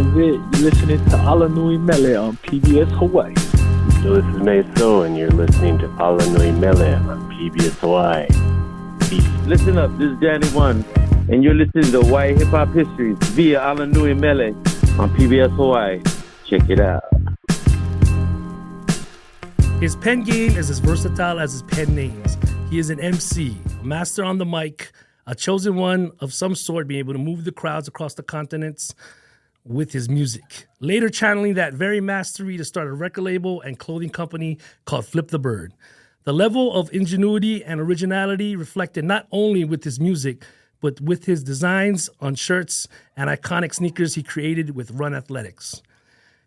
of it. You're listening to ALANUI MELE on PBS Hawaii. So this is Meso, and you're listening to ALANUI MELE on PBS Hawaii. Listen up, this is Danny One, and you're listening to Hawaii Hip Hop History via ALANUI MELE on PBS Hawaii. Check it out. His pen game is as versatile as his pen names. He is an MC, a master on the mic, a chosen one of some sort, being able to move the crowds across the continents with his music. Later channeling that very mastery to start a record label and clothing company called Flip the Bird. The level of ingenuity and originality reflected not only with his music, but with his designs on shirts and iconic sneakers he created with Run Athletics.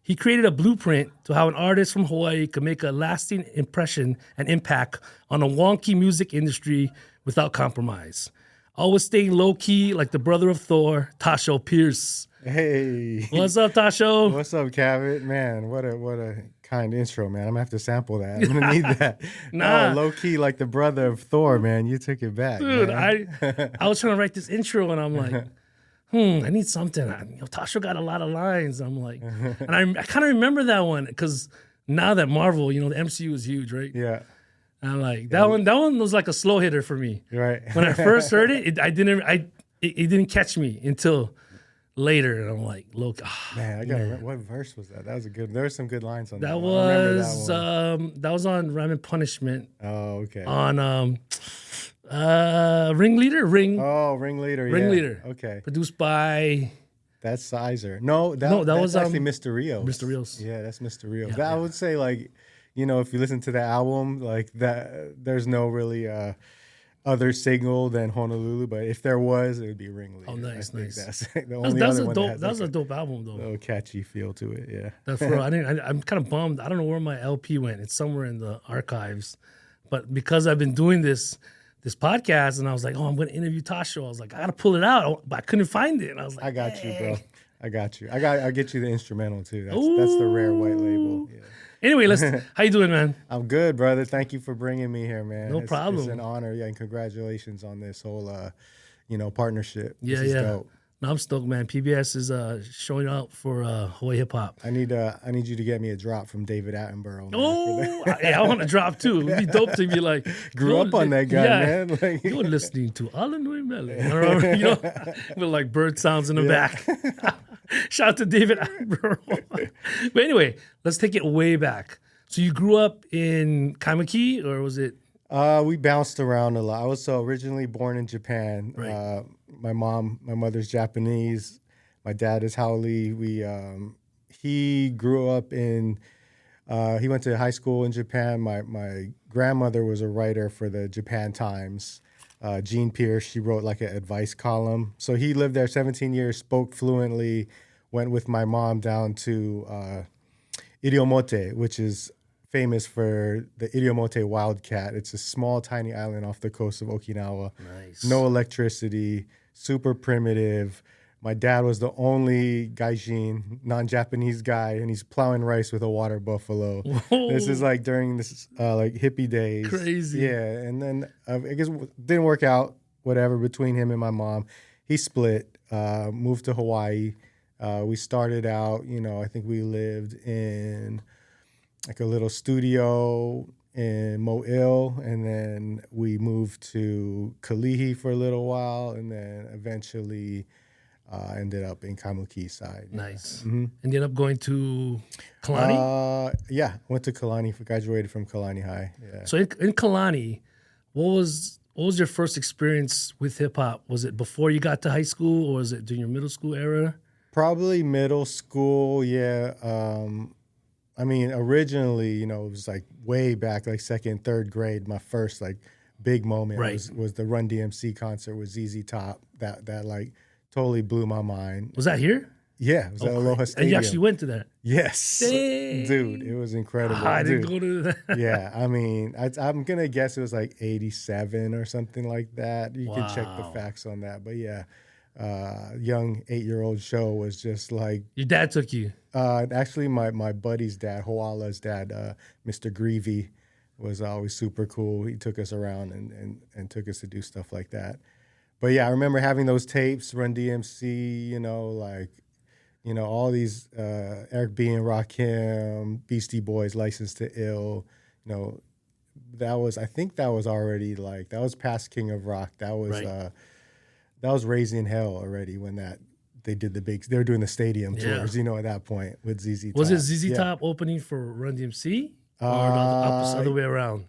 He created a blueprint to how an artist from Hawaii could make a lasting impression and impact on a wonky music industry without compromise. Always staying low-key like the brother of Thor, Tassho Pearce. Hey. What's up, Tassho? What's up, Cavett? Man, what a kind intro, man. I'm going to have to sample that. I'm going to need that. Nah. Oh, low-key like the brother of Thor, man. You took it back, Dude, man. I was trying to write this intro, and I'm like, I need something. Tassho got a lot of lines. I'm like, and I kind of remember that one, because now that Marvel, the MCU is huge, right? Yeah. And I'm like, that one was like a slow hitter for me. Right. When I first heard it, it didn't catch me until later, and I'm like, look, man, I got to remember. What verse was that? That was a good. There were some good lines on that. That one. I remember was that was on Rhyme and Punishment. Oh, okay. On Ringleader. Ringleader. Ringleader. Yeah. Okay. Produced by. That's Sizer. No, that's was actually Mr. Rios. Mr. Rios. Yeah, that's Mr. Rios. Yeah, I would say, like, if you listen to the album, like that, there's no really other single than Honolulu, but if there was, it would be Ringleader. Oh, nice. That's the only other one that was a dope album, though. A little catchy feel to it, yeah. That's for real. I'm kind of bummed. I don't know where my LP went. It's somewhere in the archives. But because I've been doing this podcast, and I was like, I'm going to interview Tassho. I was like, I got to pull it out, but I couldn't find it. And I was like, I got you, bro. I got you. I'll get you the instrumental too. That's the rare white label. Yeah. Anyway, how you doing, man? I'm good, brother. Thank you for bringing me here, man. No problem. It's an honor. Yeah, and congratulations on this whole, partnership. Yeah, this is dope. No, I'm stoked, man. PBS is showing out for Hawaii hip hop. I need you to get me a drop from David Attenborough. I want to drop too. It'd be dope to be like, grew up on that guy, man. Like, you're listening to ALANUI MELE. With like bird sounds in the back. Shout out to David Attenborough. But anyway, let's take it way back. So you grew up in Kaimaki, or was it? We bounced around a lot. I was originally born in Japan. Right. My mother's Japanese. My dad is Haole. He grew up in. He went to high school in Japan. My grandmother was a writer for the Japan Times. Jean Pearce, she wrote like an advice column. So he lived there 17 years, spoke fluently, went with my mom down to Iriomote, which is famous for the Iriomote wildcat. It's a small, tiny island off the coast of Okinawa. Nice. No electricity, super primitive. My dad was the only gaijin, non-Japanese guy, and he's plowing rice with a water buffalo. Whoa. This is like during this hippie days. Crazy. Yeah, and then I guess it didn't work out, whatever, between him and my mom. He split, moved to Hawaii. We started out, I think we lived in like a little studio in Mo'il, and then we moved to Kalihi for a little while, and then eventually ended up in Kaimuki side. Nice. Mm-hmm. Ended up going to Kalani? Yeah, went to Kalani, graduated from Kalani High. Yeah. So in Kalani, what was your first experience with hip hop? Was it before you got to high school, or was it during your middle school era? Probably middle school, yeah. Originally, it was like way back, like second, third grade. My first like big moment was the Run DMC concert with ZZ Top. That like totally blew my mind. Was that here? Yeah, it was at Aloha Stadium. And you actually went to that? Yes. Dang. Dude, it was incredible. I didn't go to that. Yeah, I'm going to guess it was like 87 or something like that. You can check the facts on that. But yeah, young 8-year-old show was just like... Your dad took you? Actually, my buddy's dad, Hoala's dad, Mr. Greavy, was always super cool. He took us around and took us to do stuff like that. But yeah, I remember having those tapes, Run DMC, you know, all these Eric B. and Rakim, Beastie Boys, License to Ill, you know, I think that was already like, that was past King of Rock. That was Raising Hell already when they were doing the stadium tours, you know, at that point with ZZ Top. Was it ZZ Top opening for Run DMC? Or the other way around?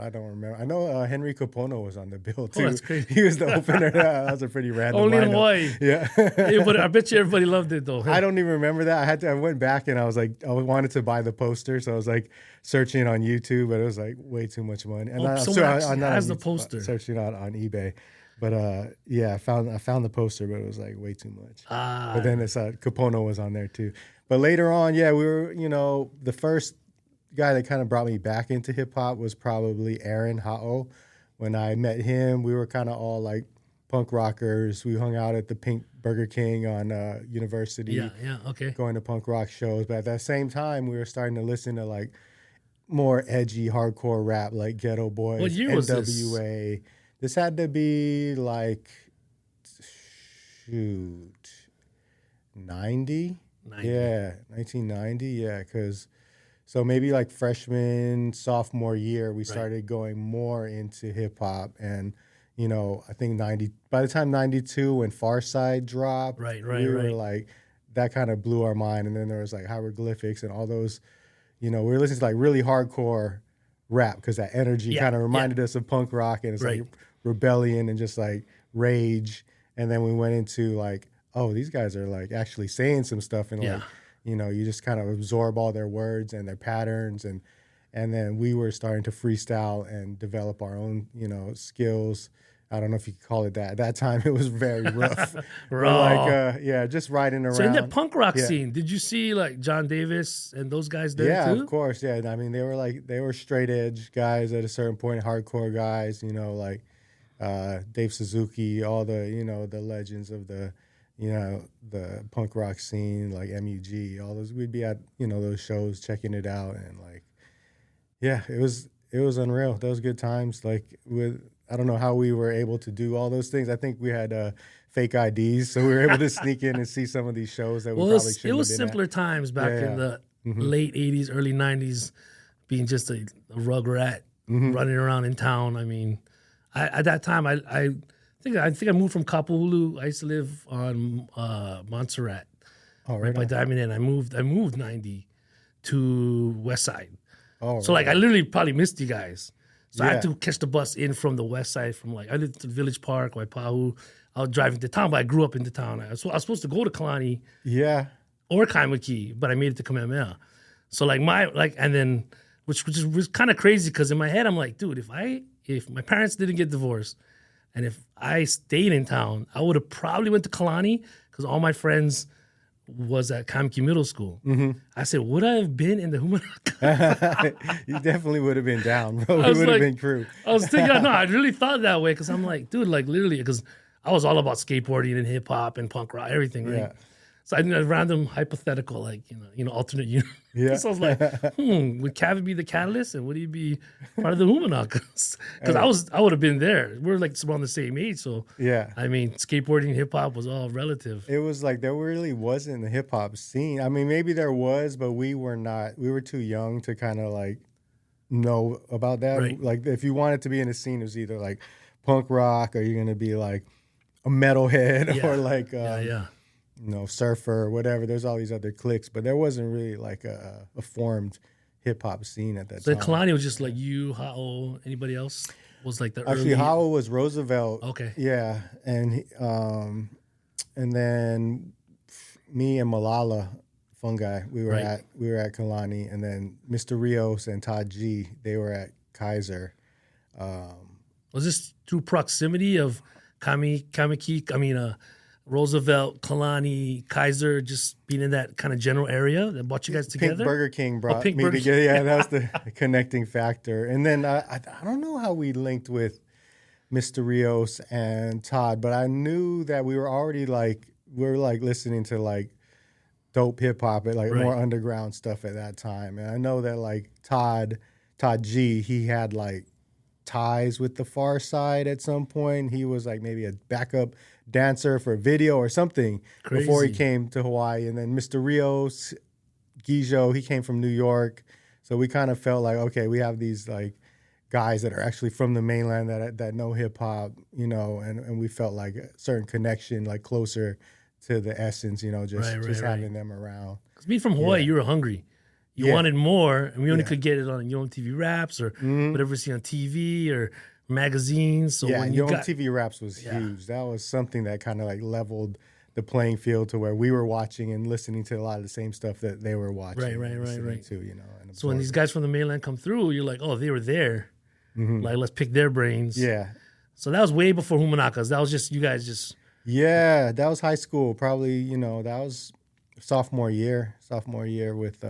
I don't remember. I know Henry Capono was on the bill too. Oh, that's crazy. He was the opener. That was a pretty random Only in lineup. Hawaii. Yeah. Yeah, but I bet you everybody loved it though. I don't even remember that. I went back and I was like, I wanted to buy the poster, so I was like searching on YouTube, but it was like way too much money. And someone actually has the poster. Searching on eBay. But yeah, I found the poster, but it was like way too much. But then it's Capono was on there too. But later on, yeah, we were, you know, the first guy that kind of brought me back into hip hop was probably Aaron Ha'o. When I met him, we were kind of all like punk rockers. We hung out at the Pink Burger King on University. Yeah, okay. Going to punk rock shows. But at that same time, we were starting to listen to like more edgy hardcore rap like Ghetto Boys, What year NWA. was this? This had to be like, 90? Yeah, 1990. Yeah, because so maybe like freshman, sophomore year, we started going more into hip hop. And, you know, I think by the time 92 when Far Side dropped, we were like, that kind of blew our mind. And then there was like Hieroglyphics and all those, you know, we were listening to like really hardcore rap because that energy kind of reminded us of punk rock, and it's like rebellion and just like rage. And then we went into like, oh, these guys are like actually saying some stuff, and like, you know, you just kind of absorb all their words and their patterns, and then we were starting to freestyle and develop our own, you know, skills. I don't know if you could call it that. At that time, it was very rough. Like, just riding around. So in that punk rock scene, did you see like John Davis and those guys there too? Yeah, of course. Yeah, I mean, they were straight edge guys at a certain point, hardcore guys. You know, like Dave Suzuki, all the, you know, the legends of the, you know, the punk rock scene, like MUG, all those. We'd be at, you know, those shows checking it out, and like, yeah, it was unreal. Those good times. Like I don't know how we were able to do all those things. I think we had fake IDs, so we were able to sneak in and see some of these shows that we probably shouldn't have been. It was simpler times back in the late 80s, early 90s, being just a rug rat running around in town. I mean, at that time, I think I moved from Kapahulu. I used to live on Montserrat, right by Diamond Inn. I moved 90 to West Side. So like I literally probably missed you guys. So I had to catch the bus in from the west side, from like, I lived in Village Park, Waipahu. I was driving to town, but I grew up in the town. I was supposed to go to Kalani or Kaimaki, but I made it to Kamehameha. So like and then, which was kind of crazy, because in my head, I'm like, dude, if my parents didn't get divorced and if I stayed in town, I would have probably went to Kalani, because all my friends was at Kamki Middle School. I said, would I have been in the Hoomanakaz? You definitely would have been down, bro. We would have been crew. I was thinking, no, I really thought that way, because I'm like, dude, like literally, because I was all about skateboarding and hip hop and punk rock, everything, right? Yeah. So I did a random hypothetical, like, you know, alternate universe. Yeah. So I was like, would Kevin be the catalyst, and would he be part of the Hoomanakaz? Because I would have been there. We're like around the same age, so yeah. I mean, skateboarding, hip hop was all relative. It was like there really wasn't a hip hop scene. I mean, maybe there was, but we were not. We were too young to kind of like know about that. Right. Like, if you wanted to be in a scene, it was either like punk rock, or you're gonna be like a metalhead, or like you know, surfer or whatever. There's all these other cliques, but there wasn't really like a formed hip hop scene at that time. So Kalani was just like you, Ha'o, anybody else was like the actually early... Ha'o was Roosevelt. Okay. Yeah, and then me and Malala Fungi, we were at Kalani, and then Mr. Rios and Todd G, they were at Kaiser. Was this through proximity of Roosevelt, Kalani, Kaiser, just being in that kind of general area that brought you guys together? Pink Burger King brought me together. Yeah, that was the connecting factor. And then I don't know how we linked with Mr. Rios and Todd, but I knew that we were already listening to like dope hip hop, like more underground stuff at that time. And I know that like Todd G, he had like ties with the Far Side at some point. He was like maybe a backup dancer for video or something before he Crazy. came to Hawaii. And then Mr. Rios, Gijo, he came from New York. So we kind of felt like, okay, we have these like guys that are actually from the mainland that know hip hop, you know, and we felt like a certain connection, like closer to the essence, you know, just having them around. 'Cause being from Hawaii, you were hungry. You wanted more, and we only Yeah. could get it on Yo TV Raps or whatever you see on TV or magazines. So Yeah, when you Yo got TV Raps was huge. That was something that kind of like leveled the playing field to where we were watching and listening to a lot of the same stuff that they were watching. and listening to, you know. And so when these guys from the mainland come through, you're like, oh, they were there. Mm-hmm. Like, let's pick their brains. Yeah. So that was way before Hoomanakaz. That was just you guys just Yeah, that was high school. Probably, you know, that was sophomore year with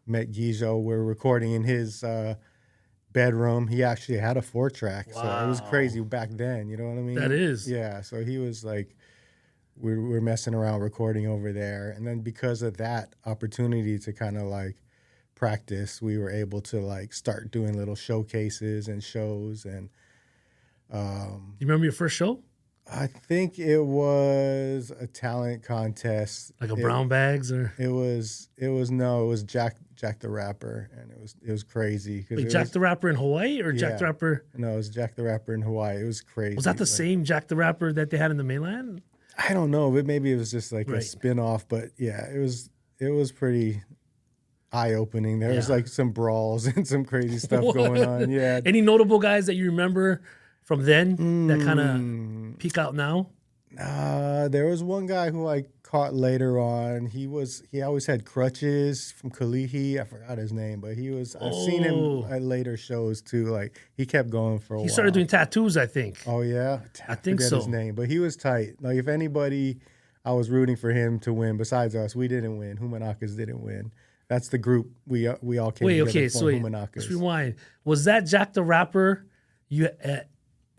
met Gijo. We're recording in his bedroom. He actually had a 4-track. So it was crazy back then, you know what I mean? That is. Yeah, so he was like, we're messing around recording over there. And then because of that opportunity to kind of like practice, we were able to like start doing little showcases and shows. And You remember your first show? I think it was a talent contest. Like a brown bags or It was Jack the Rapper, and it was crazy. wait, Jack the Rapper in Hawaii or Jack the Yeah. Rapper? No, it was Jack the Rapper in Hawaii. It was crazy. Was that the same Jack the Rapper that they had in the mainland? I don't know, but maybe it was just like a Right. spin-off. But yeah, it was pretty eye-opening. There was like some brawls and some crazy stuff going on. Yeah. Any notable guys that you remember from then that kind of peek out now? There was one guy who I caught later on. He always had crutches from Kalihi. I forgot his name, but I've seen him at later shows too. Like he kept going for a while. He started doing tattoos, I think. Oh yeah, I think forget so. his name, but he was tight. Like if anybody, I was rooting for him to win. Besides us, we didn't win. Hoomanakaz didn't win. That's the group we all came Wait, together okay, for. so wait, Hoomanakaz. let's rewind. Was that Jack the Rapper?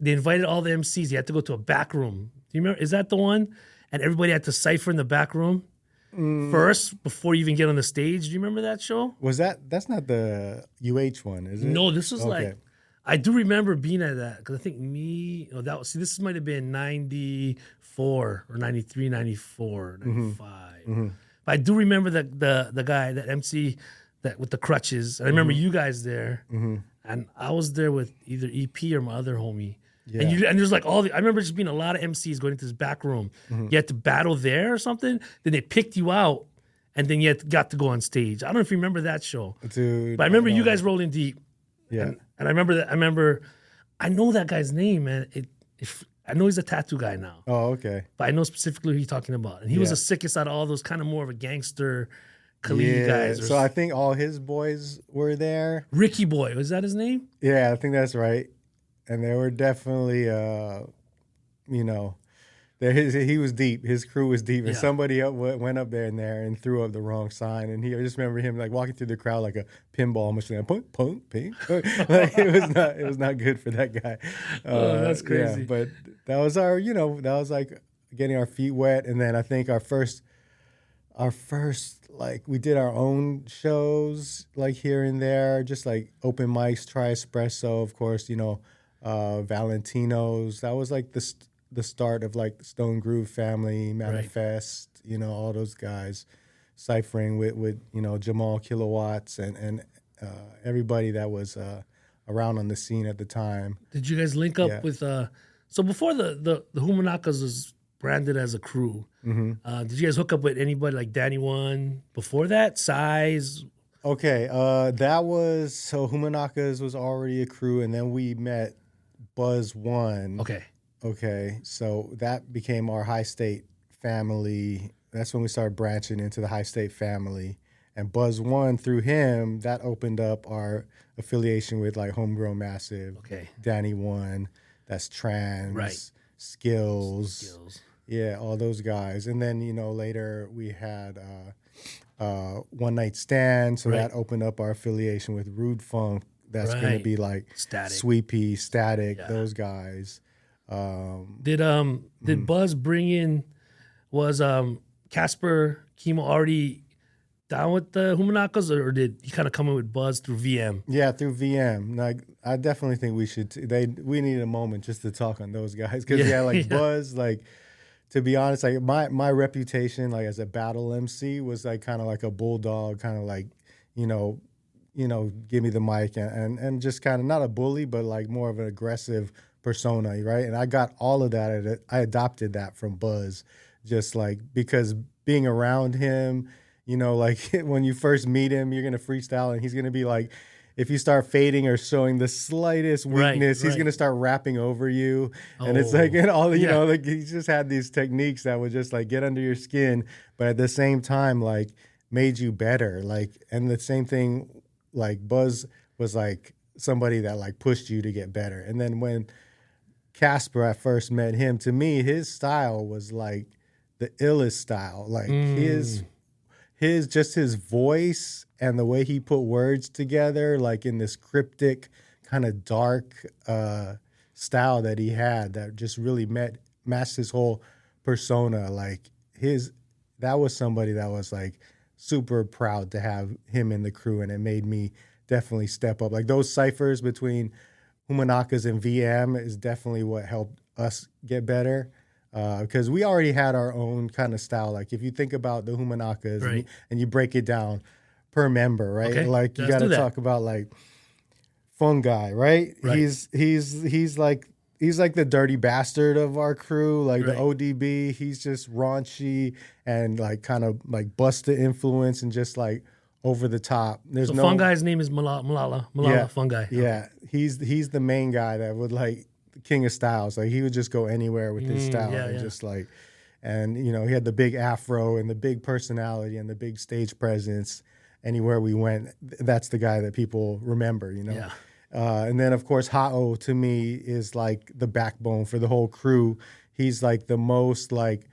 They invited all the MCs. You had to go to a back room. Do you remember? Is that the one? And everybody had to cipher in the back room first before you even get on the stage. Do you remember that show? That's not the UH one, is it? No, this was Okay. like, I do remember being at that because I think this might have been 94 or 93, 94, 95. But I do remember the guy, that MC that with the crutches. And I remember you guys there. And I was there with either EP or my other homie. Yeah. And there's like I remember just being a lot of MCs going into this back room. You had to battle there or something. Then they picked you out, and then you got to go on stage. I don't know if you remember that show, Dude, but I remember you guys rolling deep. Yeah. And I remember that. I know that guy's name, man. I know he's a tattoo guy now, Oh, okay. but I know specifically who he's talking about. And he was Yeah. the sickest out of all those, kind of more of a gangster, Khalid guys. Or So I think all his boys were there. Ricky Boy, was that his name? Yeah, I think that's right. And they were definitely, you know, he was deep. His crew was deep. And Yeah. somebody went up there and threw up the wrong sign. And I just remember him like walking through the crowd like a pinball machine, punk, punk, ping. Like it was not good for that guy. That's crazy. Yeah, but that was that was like getting our feet wet. And then I think our first like we did our own shows like here and there, just like open mics, Try Espresso, of course, Valentino's. That was like the start of like the Stone Groove family, Manifest, all those guys ciphering with Jamal Kilowatts and everybody that was around on the scene at the time. Did you guys link up Yeah. with so before the Hoomanakaz was branded as a crew, did you guys hook up with anybody like Danny One before that? Size? Okay, that was so Hoomanakaz was already a crew, and then we met Buzz One. Okay, so that became our High State family. That's when we started branching into the High State family. And Buzz One, through him, that opened up our affiliation with like Homegrown Massive, Danny One, that's Trans, Right. Skills. Yeah, all those guys. And then, later we had One Night Stand, so that opened up our affiliation with Rude Funk. That's going to be like Static. Sweet Pea, Static, those guys. Did Buzz bring in, was Casper Kimo already down with the Hoomanakaz, or did he kind of come in with Buzz through VM? Yeah, through VM. Like, I definitely think we should. We need a moment just to talk on those guys because Buzz. Like, to be honest, like my reputation, like as a battle MC, was like kind of like a bulldog, kind of like give me the mic and just kind of not a bully, but like more of an aggressive persona, right? And I got all of that. I adopted that from Buzz, just like because being around him, like when you first meet him, you're gonna freestyle, and he's gonna be like, if you start fading or showing the slightest weakness, he's gonna start rapping over you, and it's like, like he just had these techniques that would just like get under your skin, but at the same time, like made you better, like, and the same thing, like Buzz was like somebody that like pushed you to get better, and then when Casper, I first met him, to me, his style was like the illest style, like his voice and the way he put words together, like in this cryptic kind of dark style that he had, that just really matched his whole persona. Like that was somebody that was like super proud to have him in the crew, and it made me definitely step up. Like those ciphers between Hoomanakaz and VM is definitely what helped us get better. Because we already had our own kind of style. Like if you think about the Hoomanakaz and you break it down per member, right? Okay. Like you got to talk about like Fungi, right? He's like the dirty bastard of our crew, like the ODB. He's just raunchy and like kind of like bust the influence and just like over the top. So Fungi's name is Malala Fungi. Yeah, he's the main guy that would like the king of styles. Like he would just go anywhere with his style just like, and he had the big afro and the big personality and the big stage presence. Anywhere we went, that's the guy that people remember. Yeah. And then of course Ha'o to me is like the backbone for the whole crew. He's like the most like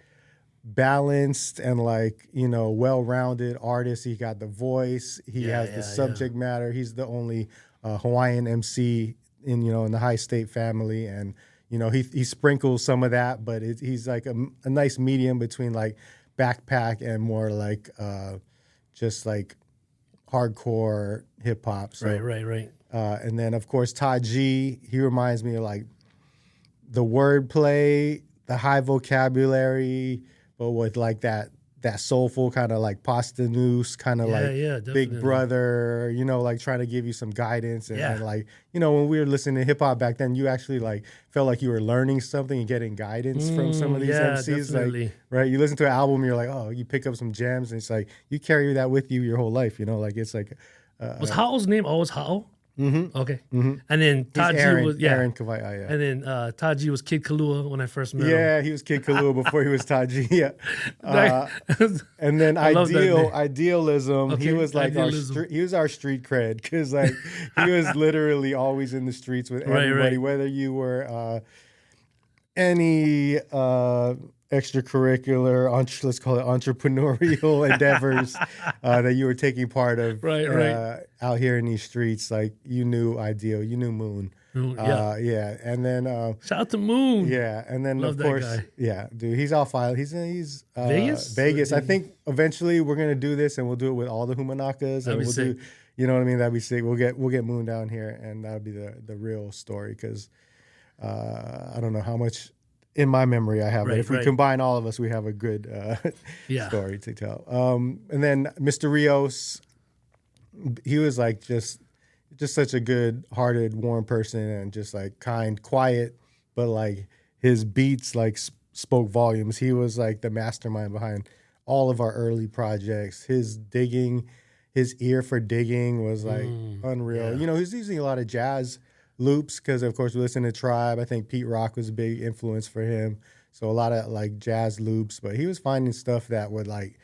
balanced and like well-rounded artist. He got the voice, he has the subject matter. He's the only Hawaiian MC in the high state family, and he sprinkles some of that, but he's like a nice medium between like backpack and more like just like hardcore hip-hop. So, right. And then of course Taji, he reminds me of like the wordplay, the high vocabulary, but with like that soulful kind of like pasta noose, kind of big brother, like trying to give you some guidance. And like, when we were listening to hip hop back then, you actually like felt like you were learning something and getting guidance from some of these MCs. Definitely. Like, right. You listen to an album, you're like, oh, you pick up some gems, and it's like, you carry that with you your whole life, like it's like. Was Ha'o's name always Ha'o? Mm-hmm. Okay. Mm-hmm. And then Taji was Aaron Kawai, yeah. And then Taji was Kid Kalua when I first met him. Yeah, he was Kid Kalua before he was Taji. Yeah. And then Idealism, okay, he was like he was our street cred, because like he was literally always in the streets with everybody, whether you were any extracurricular, let's call it entrepreneurial endeavors that you were taking part of out here in these streets. Like you knew Ideal, you knew Moon. And then shout out to Moon. Yeah, and then Love of course, that guy. dude, he's all filed. He's Vegas. I think eventually we're gonna do this, and we'll do it with all the Hoomanakaz, and we'll do, you know what I mean? That'd be sick. We'll get Moon down here, and that'll be the real story, because I don't know how much in my memory I have, but if we combine all of us, we have a good story to tell. And then Mr. Rios, he was like just such a good-hearted, warm person, and just like kind, quiet, but like his beats like spoke volumes. He was like the mastermind behind all of our early projects. His ear for digging was like unreal. Yeah. He's using a lot of jazz loops, because of course we listen to Tribe. I think Pete Rock was a big influence for him, so a lot of like jazz loops. But he was finding stuff that would like,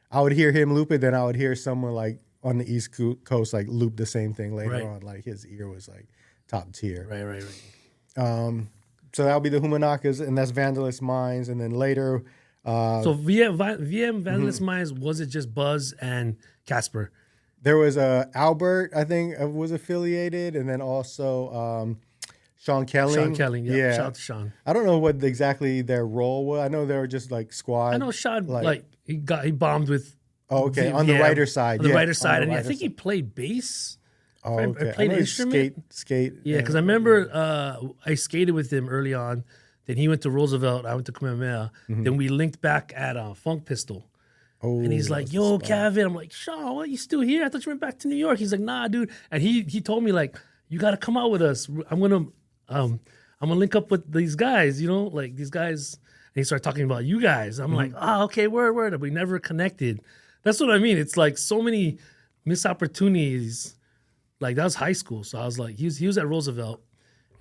I would hear him loop it, then I would hear someone like on the East Coast like loop the same thing later on. Like his ear was like top tier. Right. So that'll be the Hoomanakaz, and that's Vandalist Minds. And then later, so VM Vandalist Minds, was it just Buzz and Casper? There was Albert, I think, was affiliated, and then also Sean Kelling. Yeah. Shout out to Sean. I don't know what exactly their role was. I know they were just like squad. I know Sean, like he bombed with Oh, okay. On the writer side. On the yeah. writer side. On the And I writer think he side. played bass. Oh, okay. played an instrument. Skate. Yeah, because I remember I skated with him early on. Then he went to Roosevelt. I went to Kamehameha. Then we linked back at Funk Pistol. Oh, And he's like, yo, Kevin. I'm like, Shaw, what? You still here? I thought you went back to New York. He's like, nah, dude. And he told me, like, you got to come out with us. I'm gonna link up with these guys, like these guys. And he started talking about you guys. I'm like, okay, word. We never connected. That's what I mean. It's like so many missed opportunities. Like, that was high school. So I was like, he was at Roosevelt.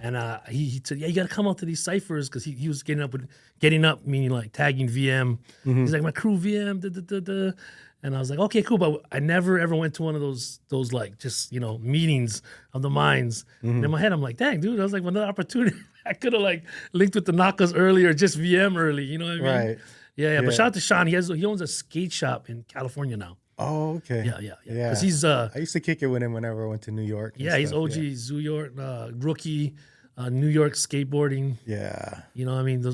And he said, yeah, you got to come out to these ciphers, because he was getting up, meaning like tagging VM. He's like, my crew VM, And I was like, okay, cool. But I never ever went to one of those like just, meetings of the minds. And in my head, I'm like, dang, dude, that was like another opportunity. I could have like linked with the Nakas early, or just VM early. You know what I mean? Right. Yeah. But shout out to Sean. He owns a skate shop in California now. Oh, okay. Yeah. Because he's I used to kick it with him whenever I went to New York. yeah, he's OG New York rookie, New York skateboarding. Yeah. You know what I mean?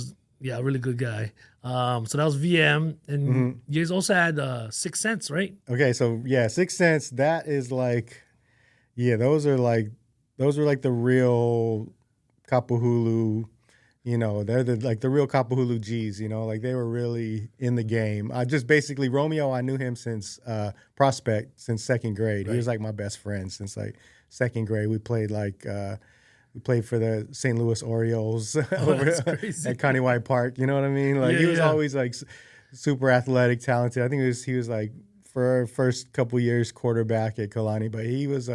Really good guy. So that was VM. And you guys also had 6 Cents, right? Okay, so yeah, 6 Cents, that is like, those were like the real Kapahulu, they're the real Kapahulu G's, like they were really in the game. Just basically Romeo, I knew him since Prospect, since second grade. Right. He was like my best friend since like second grade. We played for the St. Louis Orioles over at Connie White Park. You know what I mean? Like he was always like super athletic, talented. I think he was like for our first couple years quarterback at Kalani, but he was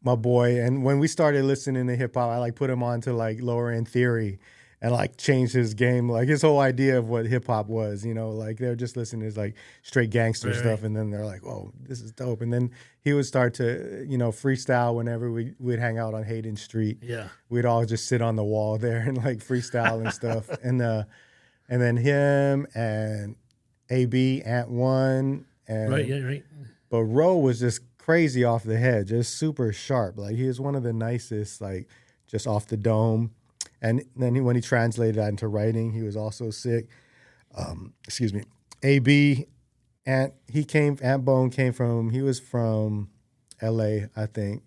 my boy. And when we started listening to hip hop, I like put him on to like Lower End Theory and like changed his game, like his whole idea of what hip hop was, like they were just listening to like straight gangster stuff. And then they're like, whoa, this is dope. And then he would start to, freestyle whenever we'd hang out on Hayden Street. Yeah. We'd all just sit on the wall there and like freestyle and stuff. And then him and AB, Ant One. And, right. But Ro was just crazy off the head, just super sharp. Like he was one of the nicest, like just off the dome. And then when he translated that into writing, he was also sick. Excuse me. AB, Ant Bone he was from LA, I think.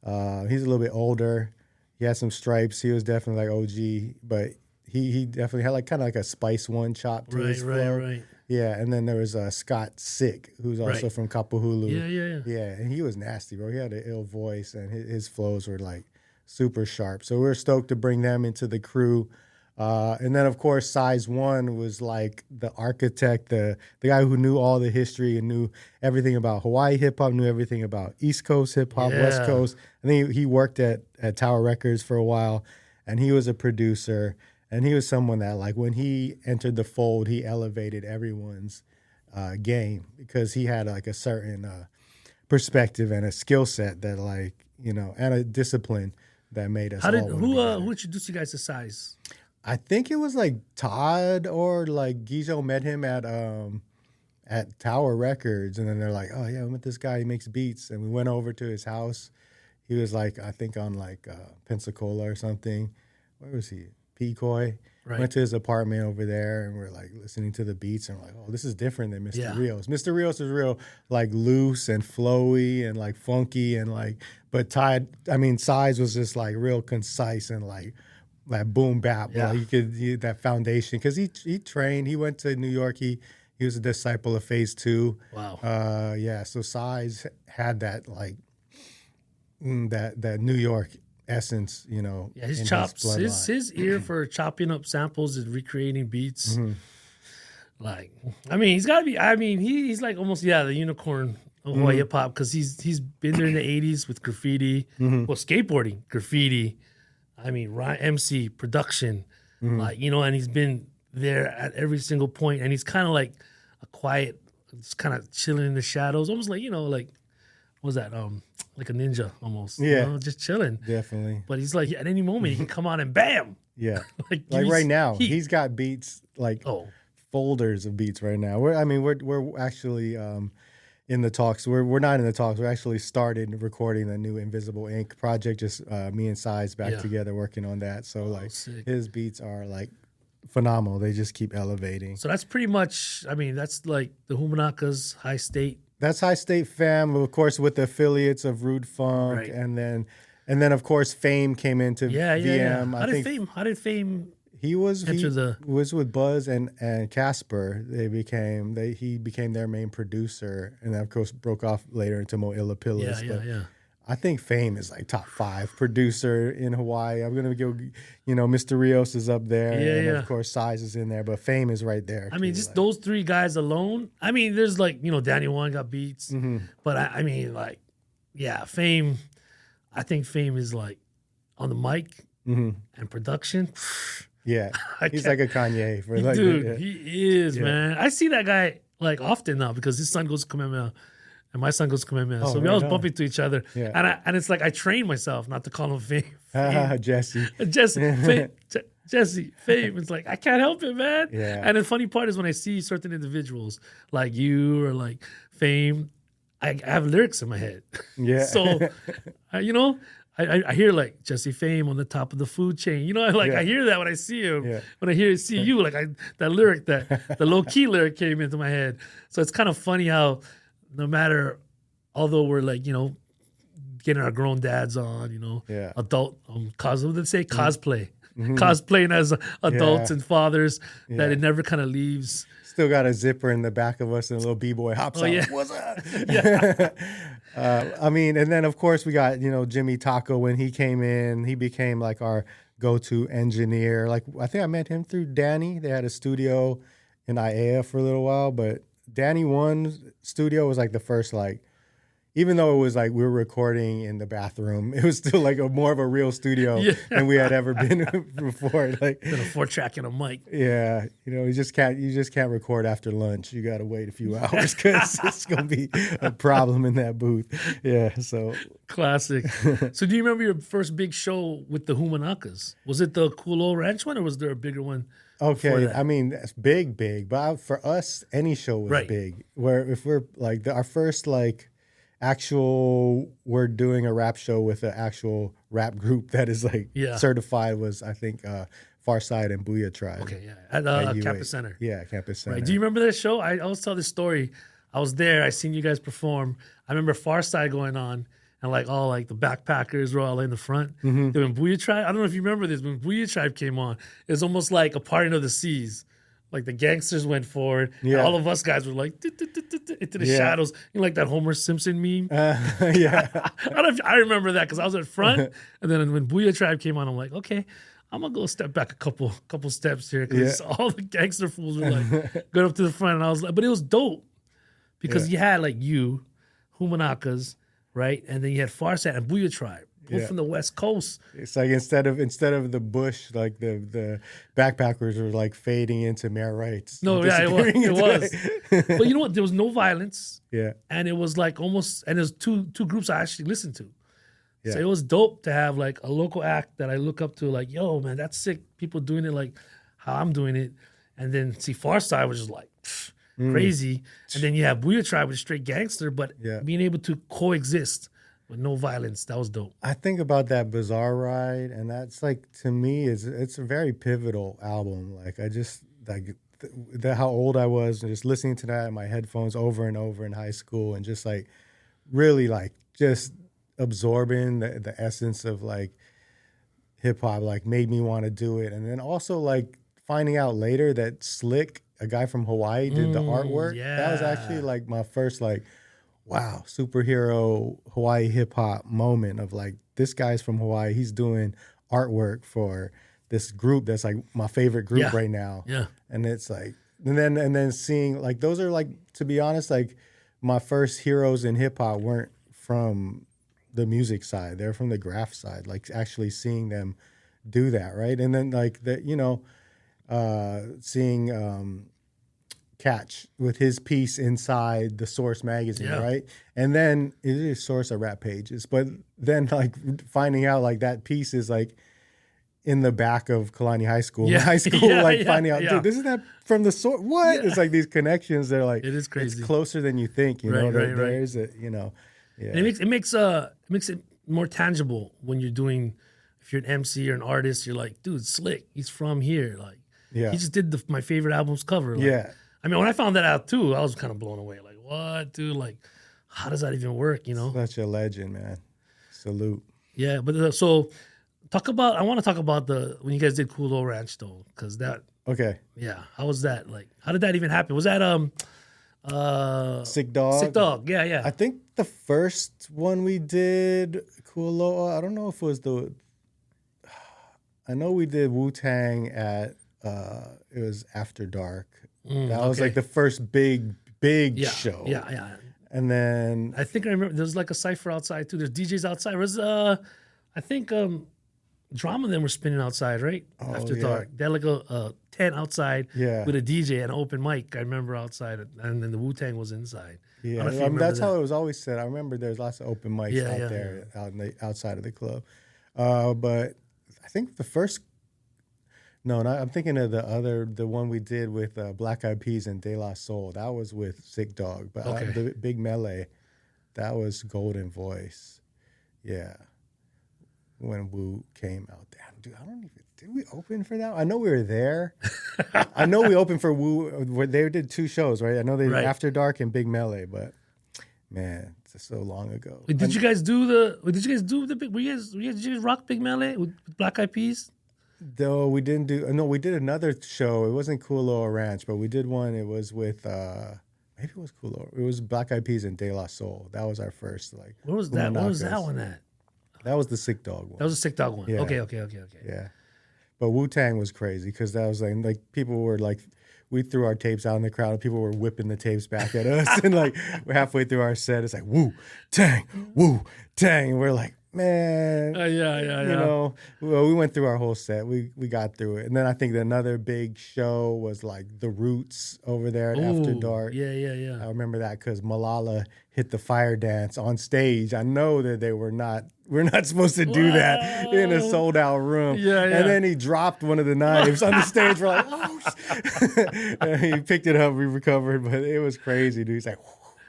He's a little bit older. He had some stripes. He was definitely like OG, but he definitely had like kind of like a Spice One chop to his flow. Right. Yeah, and then there was Scott Sick, who's also from Kapahulu. Yeah, and he was nasty, bro. He had an ill voice, and his flows were like super sharp. So we were stoked to bring them into the crew. And then, of course, Size One was like the architect, the guy who knew all the history and knew everything about Hawaii hip-hop, knew everything about East Coast hip-hop, West Coast. I think he worked at Tower Records for a while, and he was a producer. And he was someone that, like, when he entered the fold, he elevated everyone's game, because he had, like, a certain perspective and a skill set that, like, and a discipline that made us who introduced you guys to Size? I think it was, like, Todd or, like, Gijo met him at Tower Records. And then they're like, oh, yeah, we met this guy. He makes beats. And we went over to his house. He was, like, I think on, like, Pensacola or something. Where was he? Pecoy. Right. Went to his apartment over there, and we're like listening to the beats, and we're like, oh, this is different than Mr. Rios. Mr. Rios is real like loose and flowy and like funky and like, but Size was just like real concise and like boom bap. Yeah. Like that foundation, because he trained. He went to New York. He was a disciple of Phase 2. Wow. So Size had that like that New York essence, his chops, his ear for chopping up samples and recreating beats. Like, he's got to be. He's like almost the unicorn of Hawaii hip hop, because he's been there in the '80s with graffiti, skateboarding, graffiti. MC production, like and he's been there at every single point, and he's kind of like a quiet, just kind of chilling in the shadows, almost like like. What was that? Like a ninja almost. Yeah. Just chilling. Definitely. But he's like, at any moment, he can come on and bam. Yeah. like right now, he's got beats, like folders of beats right now. We're actually in the talks. We're not in the talks. We're actually started recording the new Invisible Ink project. Just me and Size back together working on that. So sick. His beats are like phenomenal. They just keep elevating. So that's pretty much, I mean, that's like the Hoomanakaz High State. That's High State Fam, of course, with the affiliates of Rude Funk, Right. and then of course Fame came into VM. How did Fame He was enter was with Buzz and Casper. He became their main producer, and of course broke off later into Mo Illa Pillas. Yeah. I think Fame is like top 5 producer in Hawaii. I'm gonna go, Mr. Rios is up there, and of course Size is in there, but Fame is right there. I mean, just those 3 guys alone. I mean, there's like, Danny One got beats, but I mean, like, yeah, Fame. I think Fame is like on the mic and production. Yeah, he's like a Kanye for like, dude. He is, man. I see that guy like often now because his son goes to Kamehameha. And my son goes to Kamehameha. So we always bump into each other. Yeah. And it's like I train myself not to call him Fame. Jesse. Jesse, Fame. It's like, I can't help it, man. Yeah. And the funny part is when I see certain individuals like you or like Fame, I have lyrics in my head. Yeah. So, I hear like Jesse Fame on the top of the food chain. I hear that when I see him. Yeah. When I see you, like that lyric, the low key lyric came into my head. So it's kind of funny how no matter, although we're like, getting our grown dads on, adult, what did they say? Cosplay. Cosplaying as adults and fathers, that it never kind of leaves. Still got a zipper in the back of us and a little B-boy hops out. Yeah. What's up? I mean, and then of course we got, Jimmy Taco. When he came in, he became like our go-to engineer. Like, I think I met him through Danny. They had a studio in IAEA for a little while, but Danny One's studio was like the first, like, even though it was like we were recording in the bathroom, it was still like more of a real studio than we had ever been before. Like, Been a 4-track and a mic. yeah, you just can't record after lunch. You got to wait a few hours because it's gonna be a problem in that booth. Yeah, so Classic. So do you remember your first big show with the Hoomanakaz? Was it the Kulo Ranch one or was there a bigger one? okay, I mean that's big, but for us, any show was big. Where if we're like our first like actual, we're doing a rap show with an actual rap group that is like certified was, I think, Farside and Booyah Tribe. Okay, yeah. At Campus Center. Yeah, Campus Center. Right. Do you remember that show? I always tell this story. I was there. I seen you guys perform. I remember Farside going on and like all like the backpackers were all in the front doing Booyah Tribe. I don't know if you remember this. When Booyah Tribe came on, it was almost like a parting of the seas. Like the gangsters went forward. Yeah. All of us guys were like into the shadows. Like that Homer Simpson meme. Yeah. I don't know if I remember that because I was at front. And then when Booyah Tribe came on, I'm like, okay, I'm going to go step back a couple steps here because all the gangster fools were like going up to the front. And I was like, but it was dope because you had like you, Hoomanakaz, right? And then you had Farsad and Booyah Tribe. Both from the West Coast. It's like instead of the bush, like the backpackers were like fading into Mayor Rights. No, yeah, it was. But you know what? There was no violence. Yeah. And it was like almost, and there's two groups I actually listened to. Yeah. So it was dope to have like a local act that I look up to, like, yo, man, that's sick. People doing it like how I'm doing it. And then see Farside was just like crazy. And then you have Booyah Tribe with straight gangster, but being able to coexist with no violence, that was dope. I think about that Bizarre Ride, and that's like, to me, it's a very pivotal album. Like, I just like how old I was and just listening to that in my headphones over and over in high school, and just like really like just absorbing the essence of like hip hop, like made me want to do it. And then also like finding out later that Slick, a guy from Hawaii, did the artwork. Yeah. That was actually like my first like, wow, superhero Hawaii hip hop moment of like, this guy's from Hawaii. He's doing artwork for this group that's like my favorite group right now. Yeah. And it's like, and then seeing like, those are like, to be honest, like my first heroes in hip hop weren't from the music side. They're from the graph side, like actually seeing them do that. Right. And then like that, seeing, Catch with his piece inside the Source magazine, right? And then it is Source of rap pages, but then like finding out like that piece is like in the back of Kalani High School, finding out, dude, this is not from the Source. What? It's like these connections. They're like, it is crazy. It's closer than you think. You know, there's a, And it makes it more tangible when you're doing. If you're an MC or an artist, you're like, dude, Slick, he's from here, like. Yeah. He just did my favorite album's cover. Like, Yeah. I mean, when I found that out too, I was kind of blown away. Like, what, dude? Like, how does that even work? You know? Such a legend, man. Salute. Yeah, but I want to talk about when you guys did Cool Old Ranch though, because Okay. yeah, how was that? Like, how did that even happen? Was that Sick Dog. Sick Dog? Yeah, yeah. I think the first one we did, Kualoa, I don't know if it was I know we did Wu-Tang at, it was After Dark. That was like the first big show. Yeah, yeah. And then I think I remember there was like a cypher outside too. There's DJs outside. There's I think Drama them were spinning outside, right? After dark. They had like a tent outside with a DJ and an open mic. I remember outside, and then the Wu-Tang was inside. Yeah, that's how it was always said. I remember there's lots of open mics out there outside of the club. But I think the first I'm thinking of the one we did with Black Eyed Peas and De La Soul. That was with Sick Dog. But the Big Melee, that was Golden Voice. Yeah. When Wu came out. Damn, dude, I don't even, did we open for that? I know we were there. I know we opened for Wu. They did 2 shows, right? I know they did After Dark and Big Melee, but man, it's so long ago. Wait, did you guys do the big? Did you guys rock Big Melee with Black Eyed Peas? No, we didn't do. No, we did another show. It wasn't Kualoa Ranch, but we did one. It was with maybe it was Kualoa. It was Black Eyed Peas and De La Soul. That was our first like. What was that? What was that one at? That was the Sick Dog one. That was a Sick Dog one. Yeah. Okay. Yeah, but Wu-Tang was crazy because that was like people were like, we threw our tapes out in the crowd and people were whipping the tapes back at us and like we're halfway through our set, it's like Wu-Tang, and we're like, man, yeah. You know, well, we went through our whole set. We got through it, and then I think another big show was like The Roots over there at After Dark. Yeah. I remember that because Malala hit the fire dance on stage. I know that we're not supposed to do that in a sold out room. Yeah. And then he dropped one of the knives on the stage. We're like, oh, and he picked it up. We recovered, but it was crazy, dude. He's like,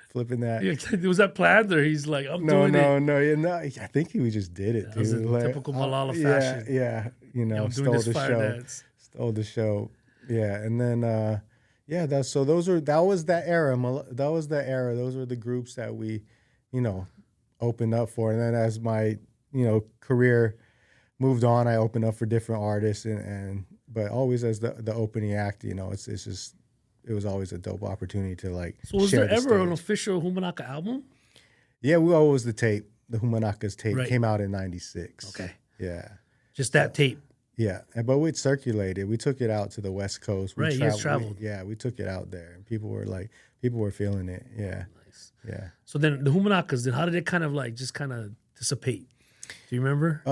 flipping that. Yeah, was that planned or he's like, I'm doing it? No. I think he just did it. That was in typical Malala fashion. Yeah. You know, stole the show. Dance. Stole the show. Yeah, and then that was that era. That was the era. Those were the groups that we, opened up for. And then as my, career moved on, I opened up for different artists but always as the opening act, it's just. It was always a dope opportunity to like. So was there ever an official Hoomanakaz album? Yeah, we always the tape. The Hoomanakaz tape came out in '96. Okay. Yeah. Just that tape. Yeah, but we'd circulated. We took it out to the West Coast. You guys traveled. We took it out there, and people were feeling it. Yeah. Nice. Yeah. So then the Hoomanakaz, how did it kind of like just kind of dissipate? Do you remember?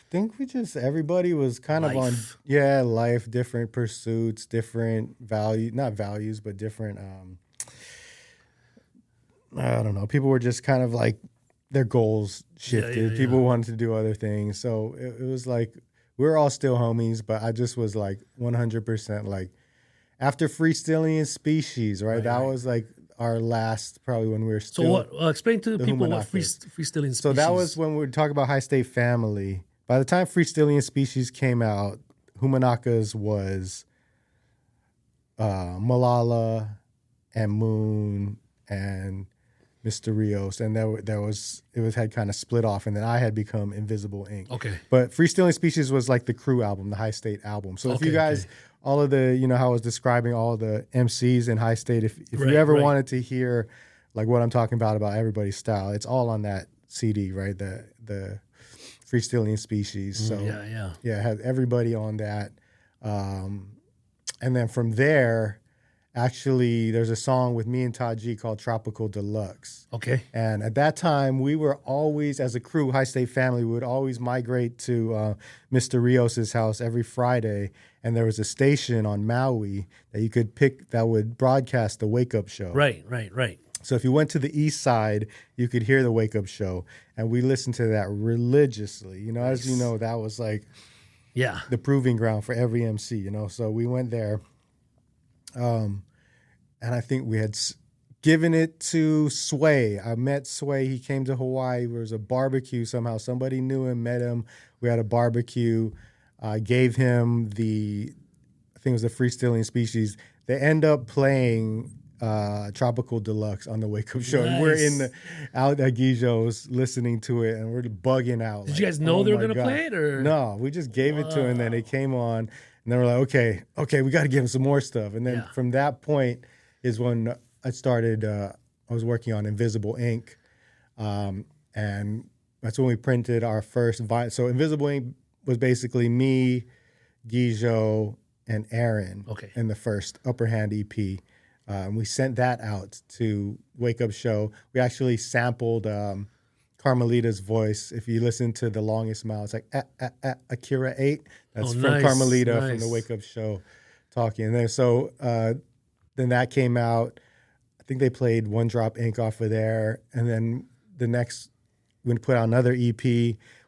I think everybody was kind of on life, different pursuits, different not values, but different I don't know. People were just kind of like their goals shifted. Yeah. People wanted to do other things. So it was like we were all still homies, but I just was like 100% like after Freestyling Species, right? That was like our last, probably when we were still. So what? Explain to the people what Hoomanakaz. Freestyling Species. So that was when we were talking about High State Family. By the time Freestyling Species came out, Hoomanakaz was Malala and Moon and Mr. Rios, and it had kind of split off, and then I had become Invisible Ink. Okay. But Freestyling Species was like the crew album, the High State album. So if you guys, all of the, how I was describing all the MCs in High State, if you ever wanted to hear like what I'm talking about everybody's style, it's all on that CD, right? The Freestyling Species. So it had everybody on that. And then from there, actually, there's a song with me and Taji called Tropical Deluxe. Okay. And at that time, we were always, as a crew, High State Family, we would always migrate to Mr. Rios's house every Friday. And there was a station on Maui that you could pick that would broadcast the Wake Up Show. Right. So if you went to the east side, you could hear the Wake Up Show. And we listened to that religiously. As you know, that was like the proving ground for every MC, So we went there. And I think we had given it to Sway. I met Sway. He came to Hawaii. There was a barbecue somehow. Somebody knew him, met him. We had a barbecue. I gave him I think it was the Freestyling Species. They end up playing Tropical Deluxe on the Wake Up Show. And we're out at Gijo's listening to it, and we're bugging out. Did you guys know they were going to play it? Or? No, we just gave it to him, and then it came on, and they were like, okay, we got to give him some more stuff. And then from that point is when I started, I was working on Invisible Ink, and that's when we printed our first vinyl. So Invisible Ink was basically me, Gijo, and Aaron in the first Upper Hand EP. We sent that out to Wake Up Show. We actually sampled Carmelita's voice. If you listen to The Longest Mile, it's like Akira 8. That's from Carmelita from the Wake Up Show talking. And then then that came out. I think they played One Drop Ink off of there. And then we put out another EP.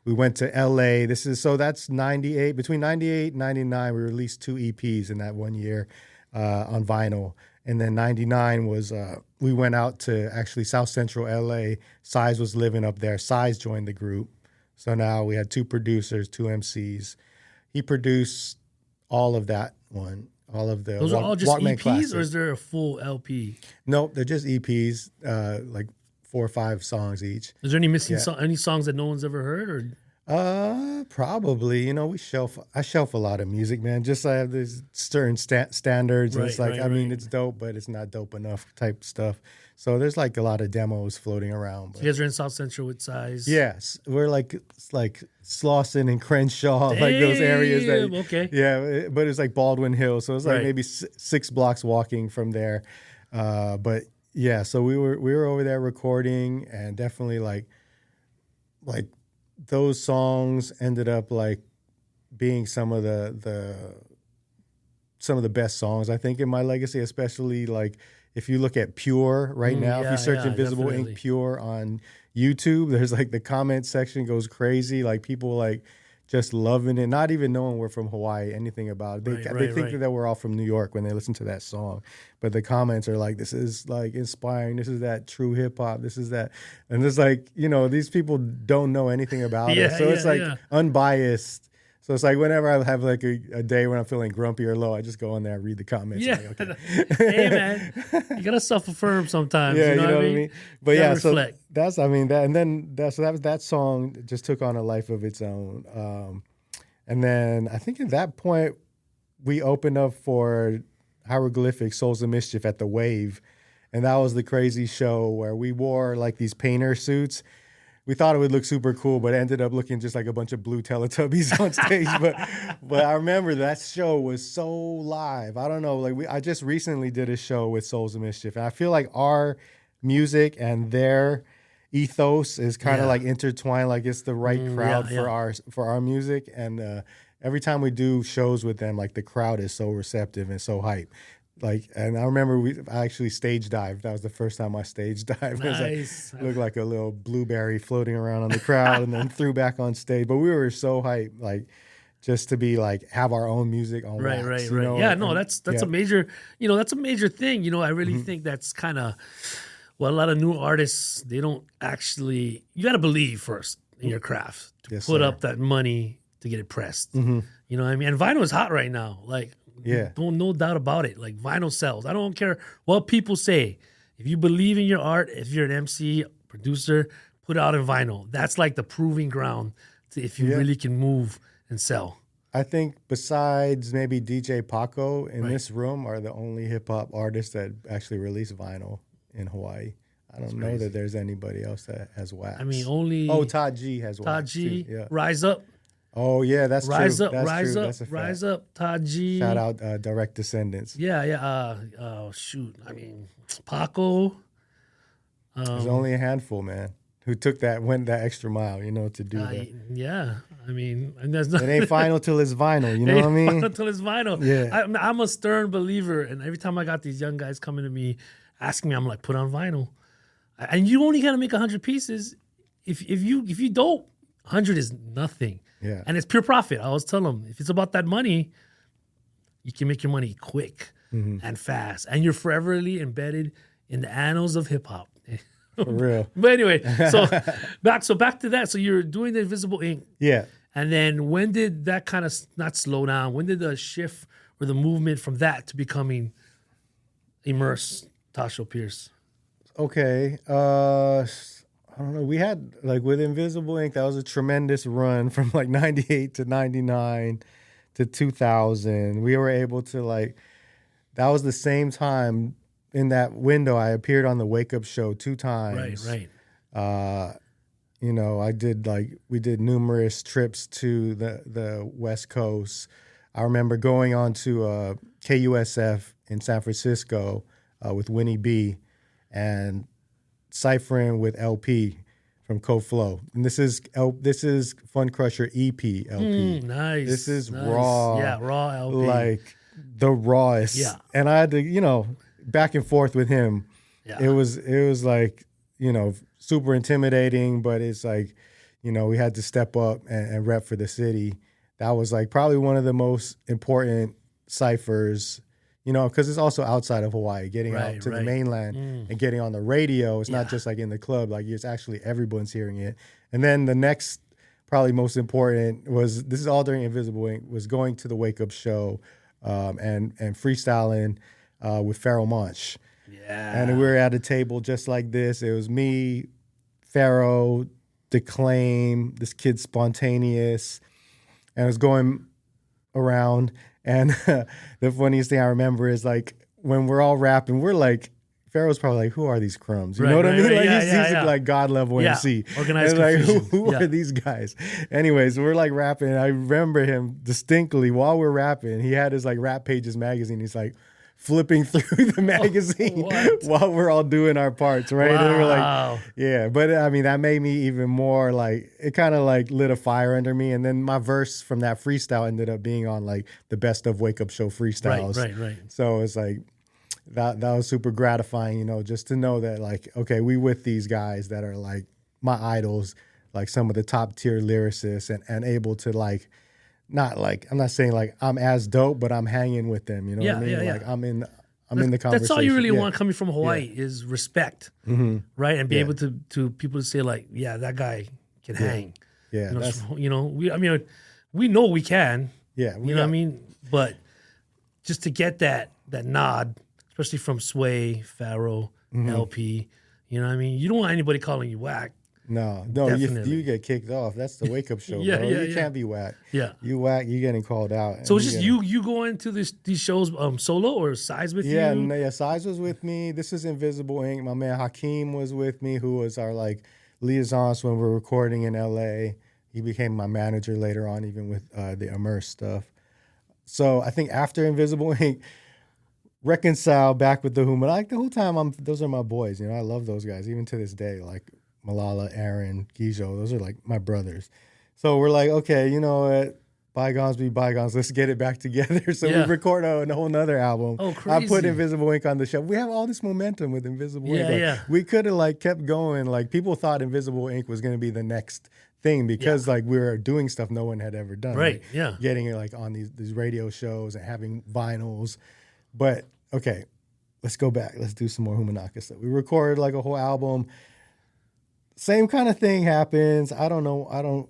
We went to LA. That's 98. Between 98 and 99, we released 2 EPs in that 1 year on vinyl. And then 99 was, we went out to actually South Central LA. Size was living up there. Size joined the group. So now we had 2 producers, 2 MCs. He produced all of that one, all of the Those are all just Walkman EPs, classics. or is there a full LP? Nope, they're just EPs, like 4 or 5 songs each. Is there any missing any songs that no one's ever heard? Or Probably. You know, I shelf a lot of music, man. Just I have these certain standards. And it's like, I mean, it's dope, but it's not dope enough type stuff. So there's like a lot of demos floating around. But. You guys are in South Central with Size. Yes, we're like Slauson and Crenshaw, like those areas. Yeah, but it's like Baldwin Hills, so it's like maybe 6 blocks walking from there. But yeah, so we were over there recording, and definitely like those songs ended up like being some of the best songs I think in my legacy, especially like if you look at Pure right now, if you search Invisible Ink Pure on YouTube, there's like the comment section goes crazy, like people like just loving it, not even knowing we're from Hawaii, anything about it. They think that we're all from New York when they listen to that song. But the comments are like, this is like inspiring. This is that true hip hop. This is that. And it's like, you know, these people don't know anything about it. So it's like unbiased. So it's like whenever I have like a day when I'm feeling grumpy or low, I just go in there and read the comments. Yeah. Like, okay. Hey, man, you got to self-affirm sometimes. Yeah, you know what I mean? But yeah, reflect. So that song just took on a life of its own. And then I think at that point, we opened up for Hieroglyphic Souls of Mischief at the Wave. And that was the crazy show where we wore like these painter suits. We thought it would look super cool, but it ended up looking just like a bunch of blue Teletubbies on stage. But I remember that show was so live. I don't know, like I just recently did a show with Souls of Mischief, and I feel like our music and their ethos is kind of like intertwined. Like it's the right crowd for our music, and every time we do shows with them, like the crowd is so receptive and so hype. Like, and I remember I actually stage dived. That was the first time I stage dived. Nice. It looked like a little blueberry floating around on the crowd, and then threw back on stage. But we were so hyped, like just to be like have our own music on wax. Right. You know? Yeah, no, that's a major, that's a major thing. You know, I really think that's kind of a lot of new artists, they don't actually. You got to believe first in your craft to put up that money to get it pressed. You know what I mean? And vinyl is hot right now. Like. Yeah. No doubt about it. Like vinyl sells. I don't care what people say. If you believe in your art, if you're an MC, producer, put it out in vinyl. That's like the proving ground to if you really can move and sell. I think besides maybe DJ Paco in this room are the only hip hop artists that actually release vinyl in Hawaii. I don't know that there's anybody else that has wax. I mean, only Todd G has wax. Todd G, too. Yeah. Rise Up. Oh yeah, that's Rise true. Up, That's Rise true. Up, That's a fact. Rise Up, Todd G. Shout out Direct Descendants. Yeah. Oh shoot. I mean, Paco. There's only a handful, man, who went that extra mile, to do that. Yeah. I mean, and there's It ain't final till it's vinyl. You know what I mean? Final till it's vinyl. Yeah. I'm a stern believer, and every time I got these young guys coming to me, asking me, I'm like, put on vinyl, and you only got to make 100 pieces. If you don't, 100 is nothing. Yeah. And it's pure profit. I always tell them, if it's about that money, you can make your money quick and fast. And you're foreverly embedded in the annals of hip hop. For real. But anyway, so back to that. So you're doing the Invisible Ink. Yeah. And then when did that kind of not slow down? When did the shift or the movement from that to becoming Immerse Tassho Pearce? Okay. I don't know. We had like with Invisible Ink, that was a tremendous run from like 98 to 99 to 2000. We were able to like, that was the same time in that window I appeared on the Wake Up Show 2 times. Right. You know, we did numerous trips to the West Coast. I remember going on to KUSF in San Francisco with Winnie B and ciphering with LP from Co-Flow. And this is Fun Crusher EP LP. Nice. This is nice. raw. Yeah, raw LP. Like the rawest. Yeah. And I had to, you know, back and forth with him. Yeah. It was like, you know, super intimidating, but it's like, you know, we had to step up and rep for the city. That was like probably one of the most important ciphers, you know, because it's also outside of Hawaii, getting out to the mainland and getting on the radio. It's not just like in the club, like it's actually everyone's hearing it. And then the next probably most important was, this is all during Invisible Ink, was going to the Wake Up Show and freestyling with Pharaoh Monch. Yeah. And we were at a table just like this. It was me, Pharaoh, Declaim, this kid Spontaneous, and I was going around. And the funniest thing I remember is like when we're all rapping, we're like, Pharaoh's probably like, who are these crumbs? You know what I mean? Right. Like Yeah, he's like God level MC. Organized and like, confusion. who are these guys? Anyways, we're like rapping. I remember him distinctly while we're rapping. He had his like Rap Pages magazine. He's like flipping through the magazine while we're all doing our parts, right? Wow. And we were like, yeah. But I mean, that made me even more like, it kind of like lit a fire under me. And then my verse from that freestyle ended up being on like the best of Wake Up Show freestyles. Right. So it's like, that was super gratifying, you know, just to know that like, okay, we with these guys that are like my idols, like some of the top tier lyricists and able to like, not like, I'm not saying like I'm as dope, but I'm hanging with them, you know what I mean? Like I'm in the conversation. That's all you really want coming from Hawaii is respect, right? And be able to people to say like, yeah, that guy can hang. Yeah, you know, we know we can. Yeah, you know what I mean? But just to get that nod, especially from Sway, Pharaoh, LP, you know what I mean? You don't want anybody calling you whack. No, you get kicked off. That's the Wake Up Show, bro. You can't be whack. Yeah. You whack, you getting called out. So it's just you going to these shows solo or Size with you? Yeah, Size was with me. This is Invisible Ink. My man Hakeem was with me, who was our like liaisons when we were recording in LA. He became my manager later on, even with the Immerse stuff. So I think after Invisible Ink, reconcile back with the Hoomanakaz. Like the whole time, those are my boys. You know, I love those guys even to this day. Like Malala, Aaron, Gijo, those are like my brothers. So we're like, okay, you know what? Bygones be bygones. Let's get it back together. So we record a whole nother album. Oh, crazy. I put Invisible Ink on the show. We have all this momentum with Invisible Ink. Like, we could have like kept going. Like people thought Invisible Ink was going to be the next thing because like we were doing stuff no one had ever done. Right. Like, getting it like on these radio shows and having vinyls. But okay, let's go back. Let's do some more Hoomanakaz stuff. We recorded like a whole album. Same kind of thing happens. I don't know. I don't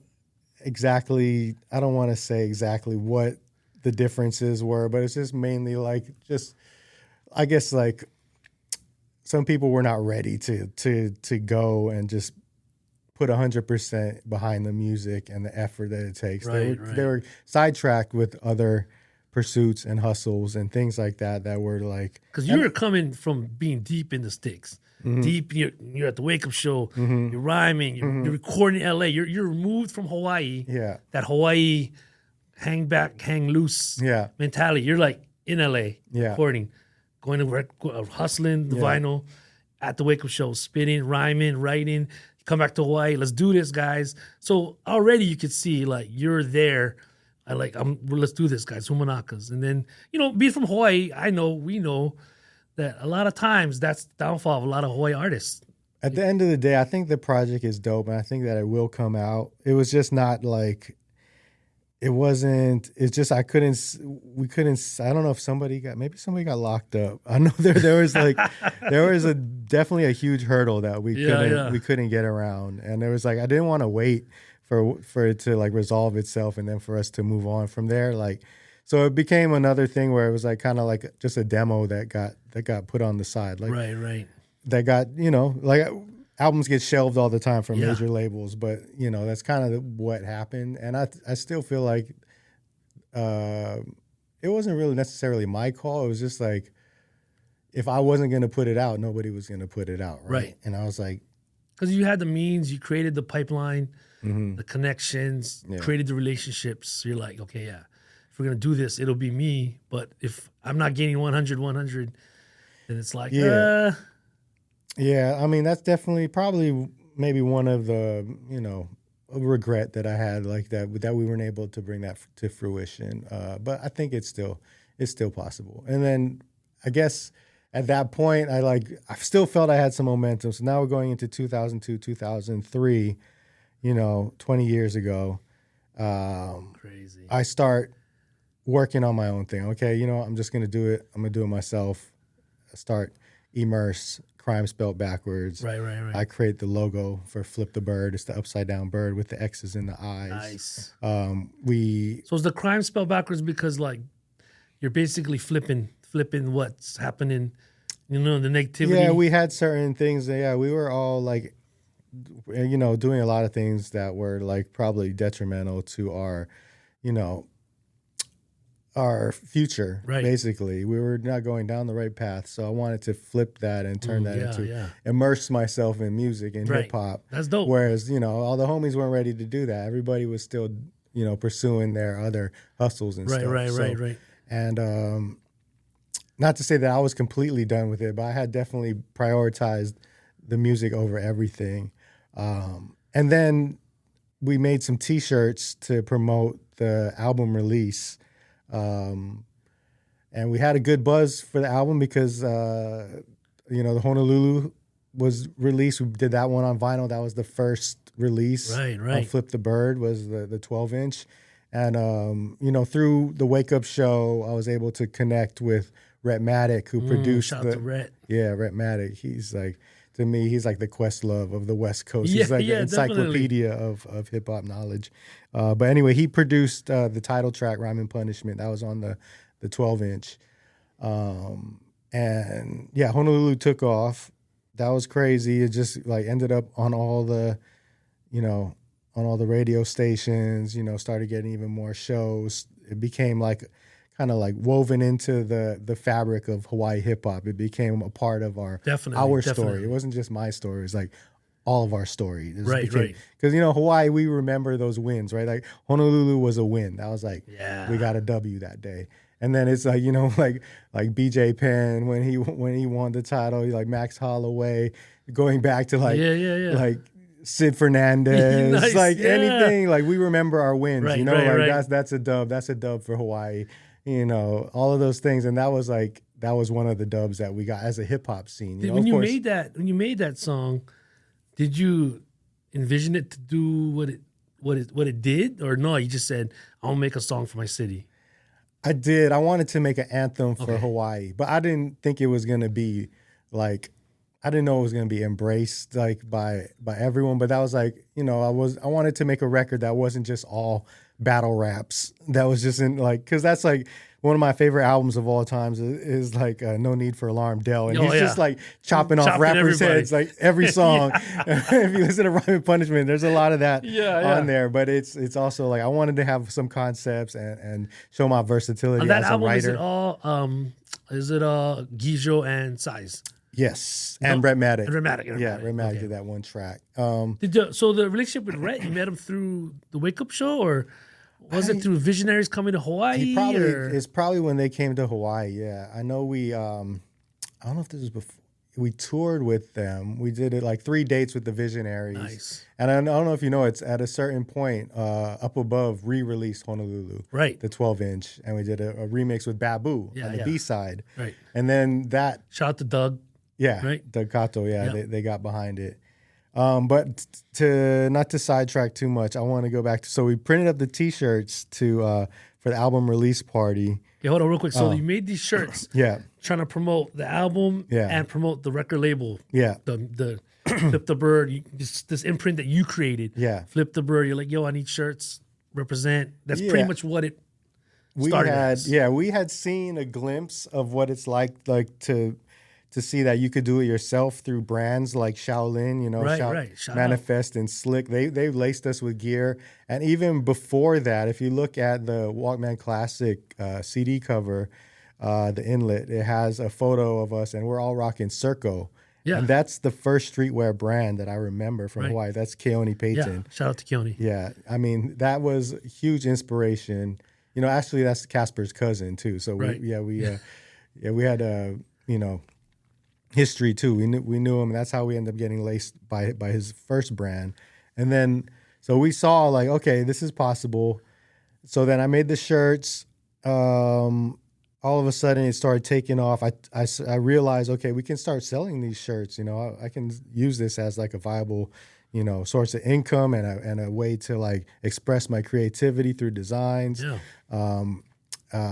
want to say exactly what the differences were, but it's just mainly like I guess like some people were not ready to go and just put 100% behind the music and the effort that it takes. They were sidetracked with other pursuits and hustles and things like that were like, because you were coming from being deep in the sticks. Deep, you're at the Wake Up Show. You're rhyming. You're recording in LA. You're removed from Hawaii. Yeah, that Hawaii hang back, hang loose. Mentality. You're like in LA. Recording, going to hustling the vinyl at the Wake Up Show, spitting, rhyming, writing. Come back to Hawaii. Let's do this, guys. So already you could see like you're there. Let's do this, guys. Hoomanakaz, and then being from Hawaii, we know that a lot of times that's the downfall of a lot of Hawaii artists. At the end of the day, I think the project is dope, and I think that it will come out. It was just not like, it wasn't, it's just I don't know if somebody got locked up. I know there was like, definitely a huge hurdle that we couldn't get around. And there was like, I didn't want to wait for it to like resolve itself and then for us to move on from there. Like, so it became another thing where it was like kind of like just a demo that got put on the side. Like, right. that got, like albums get shelved all the time from Yeah. major labels, but that's kind of what happened. And I still feel like it wasn't really necessarily my call. It was just like, if I wasn't going to put it out, nobody was going to put it out. Right. And I was like, because you had the means, you created the pipeline, the connections, created the relationships. So you're like, okay, yeah, if we're going to do this, it'll be me. But if I'm not gaining 100, then it's like, Yeah, I mean, that's definitely probably maybe one of the, a regret that I had, like that we weren't able to bring that to fruition. But I think it's still possible. And then I guess at that point, I still felt I had some momentum. So now we're going into 2002, 2003, 20 years ago. crazy. I start working on my own thing. Okay, I'm just going to do it. I'm going to do it myself. I start Immerse, crime spelled backwards. Right. I create the logo for Flip the Bird. It's the upside down bird with the X's in the eyes. Nice. So is the crime spelled backwards because like you're basically flipping what's happening, the negativity? Yeah, we had certain things. Yeah, we were all like, doing a lot of things that were like probably detrimental to our, our future. Right. Basically, we were not going down the right path. So I wanted to flip that and turn that into immerse myself in music and hip hop. That's dope. Whereas all the homies weren't ready to do that. Everybody was still pursuing their other hustles and stuff. Right. And not to say that I was completely done with it, but I had definitely prioritized the music over everything. And then we made some T-shirts to promote the album release. And we had a good buzz for the album because, the Honolulu was released. We did that one on vinyl. That was the first release. Right. Flip the Bird was the 12-inch. And, through the Wake Up Show, I was able to connect with Rhett Maddock, who produced shout out to Rhett. Yeah, Rhett Maddock. He's like, to me, he's like the Questlove of the West Coast. Yeah, He's like the encyclopedia of hip hop knowledge. But anyway, he produced the title track, Rhyme and Punishment. That was on the 12-inch. And yeah, Honolulu took off. That was crazy. It just like ended up on all the, on all the radio stations, started getting even more shows. It became like kind of like woven into the fabric of Hawaii hip hop. It became a part of our story. It wasn't just my story. It was like all of our story. Right. Because Hawaii, we remember those wins, right? Like Honolulu was a win. That was like, we got a W that day. And then it's like like BJ Penn when he won the title, like Max Holloway, going back to like like Sid Fernandez, Nice, anything. Like we remember our wins. Right. That's a dub. That's a dub for Hawaii. All of those things, and that was one of the dubs that we got as a hip hop scene. When you made that song, did you envision it to do what it did, or no? You just said, "I'll make a song for my city." I did. I wanted to make an anthem for Hawaii, but I didn't think it was gonna be like. I didn't know it was gonna be embraced like by everyone, but that was like I wanted to make a record that wasn't just all battle raps. That was just because that's like one of my favorite albums of all times is like No Need for Alarm Dell, and he's just like chopping off rappers' heads like every song. If you listen to Rhyme and Punishment, there's a lot of that on there, but it's also like I wanted to have some concepts and show my versatility On that as album, a is writer. it all Gijo and Size? Yes, and Rhett Maddock. And Rhett Maddock. Rhett Maddock did that one track. So the relationship with Rhett, you met him through the Wake Up Show, or was it through Visionaries coming to Hawaii? It's probably when they came to Hawaii. Yeah, I know we. I don't know if this was before. We toured with them. We did it like 3 dates with the Visionaries. Nice. And I don't know if you know, it's at a certain point up above re-released Honolulu, Right? The 12-inch, and we did a remix with Babu on the B side. Right. And then that. Shout out to Doug. Yeah, right? Doug Kato, they got behind it. But to not to sidetrack too much, I want to go back to, so we printed up the T-shirts for the album release party. Okay, hold on real quick. So you made these shirts, Yeah, trying to promote the album and promote the record label. Yeah. The Flip the Bird, this imprint that you created. Yeah. Flip the Bird. You're like, yo, I need shirts. Represent. That's Yeah. pretty much what it we started had as. we had seen a glimpse of what it's like to see that you could do it yourself through brands like Shaolin, Right. Shout Manifest and Slick. They laced us with gear. And even before that, if you look at the Walkman Classic CD cover, the inlet, it has a photo of us and we're all rocking Circo. Yeah. And that's the first streetwear brand that I remember from Right. Hawaii. That's Keone Payton. Yeah. Shout out to Keone. Yeah, I mean that was a huge inspiration. Actually, that's Casper's cousin too. So Right. we had history too. We knew him, and that's how we ended up getting laced by his first brand. And then so we saw like, okay, this is possible. So then I made the shirts. All of a sudden, it started taking off. I realized, okay, we can start selling these shirts. I can use this as like a viable source of income and a way to like express my creativity through designs. Yeah.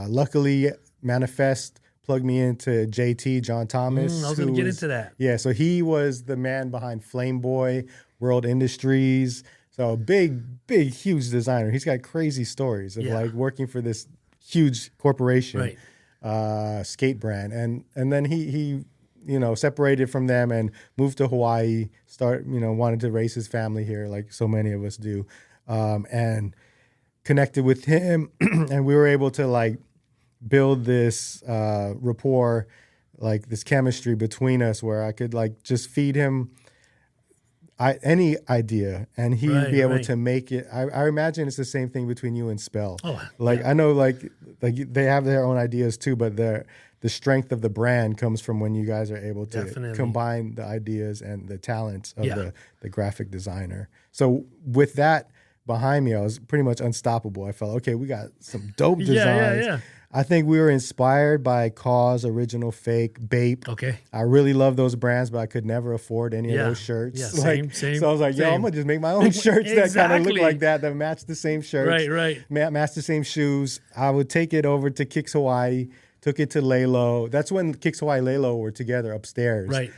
Luckily, Manifest plugged me into JT, John Thomas. I was going to get into that. Yeah, so he was the man behind Flameboy, World Industries. So big, huge designer. He's got crazy stories of like working for this huge corporation, skate brand. And then he separated from them and moved to Hawaii, wanted to raise his family here like so many of us do, and connected with him. And we were able to like build this rapport, like this chemistry between us where I could like just feed him any idea and he would be able to make it. I imagine it's the same thing between you and Spell. I know like they have their own ideas too, but the strength of the brand comes from when you guys are able to combine the ideas and the talents of the graphic designer. So with that behind me, I was pretty much unstoppable. I felt, okay, we got some dope designs. Yeah. I think we were inspired by Cause, Original, Fake, Bape. Okay. I really love those brands, but I could never afford any of those shirts. Yeah, same. So I was like, I'm going to just make my own shirts that kind of look like that match the same shirts. Right. Match the same shoes. I would take it over to Kicks Hawaii, took it to Lalo. That's when Kicks Hawaii and Lalo were together upstairs. Right.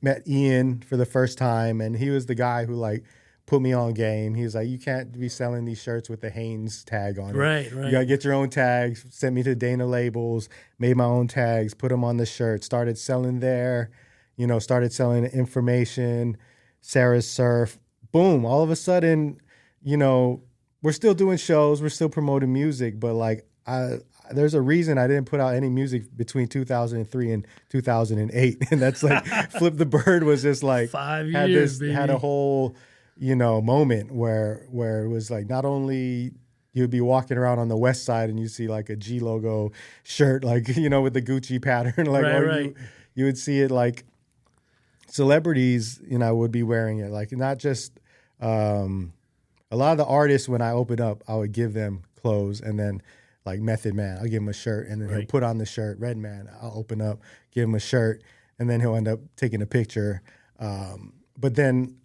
Met Ian for the first time, and he was the guy who like put me on game. He was like, you can't be selling these shirts with the Hanes tag on it. Right. You got to get your own tags. Sent me to Dana Labels, made my own tags, put them on the shirt, started selling there, started selling information, Sarah's Surf. Boom. All of a sudden, we're still doing shows, we're still promoting music, but like there's a reason I didn't put out any music between 2003 and 2008. And that's like Flip the Bird was just like 5 years, had a whole moment where it was like not only you'd be walking around on the west side and you see like a G logo shirt, like, with the Gucci pattern, like, you would see it like celebrities, would be wearing it. Like not just, a lot of the artists, when I opened up, I would give them clothes and then like Method Man, I'll give him a shirt and then he'll put on the shirt. Redman, I'll open up, give him a shirt and then he'll end up taking a picture. But then,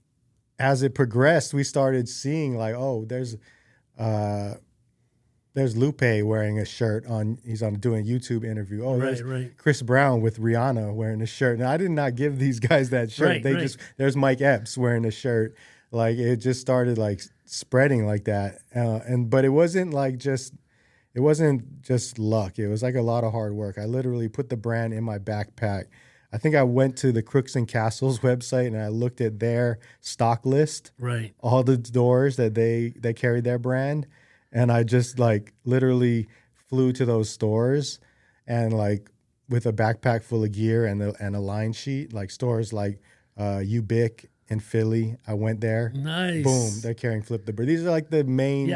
as it progressed, we started seeing like, oh, there's Lupe wearing a shirt he's doing a YouTube interview. Oh, there's Chris Brown with Rihanna wearing a shirt. Now I did not give these guys that shirt. There's Mike Epps wearing a shirt. Like it just started like spreading like that. But it wasn't just luck. It was like a lot of hard work. I literally put the brand in my backpack. I think I went to the Crooks and Castles website and I looked at their stock list, all the doors that they carried their brand, and I just like literally flew to those stores and like with a backpack full of gear and a line sheet, like stores like Ubic in Philly. I went there. Nice. Boom, they're carrying Flip the Bird. These are like the main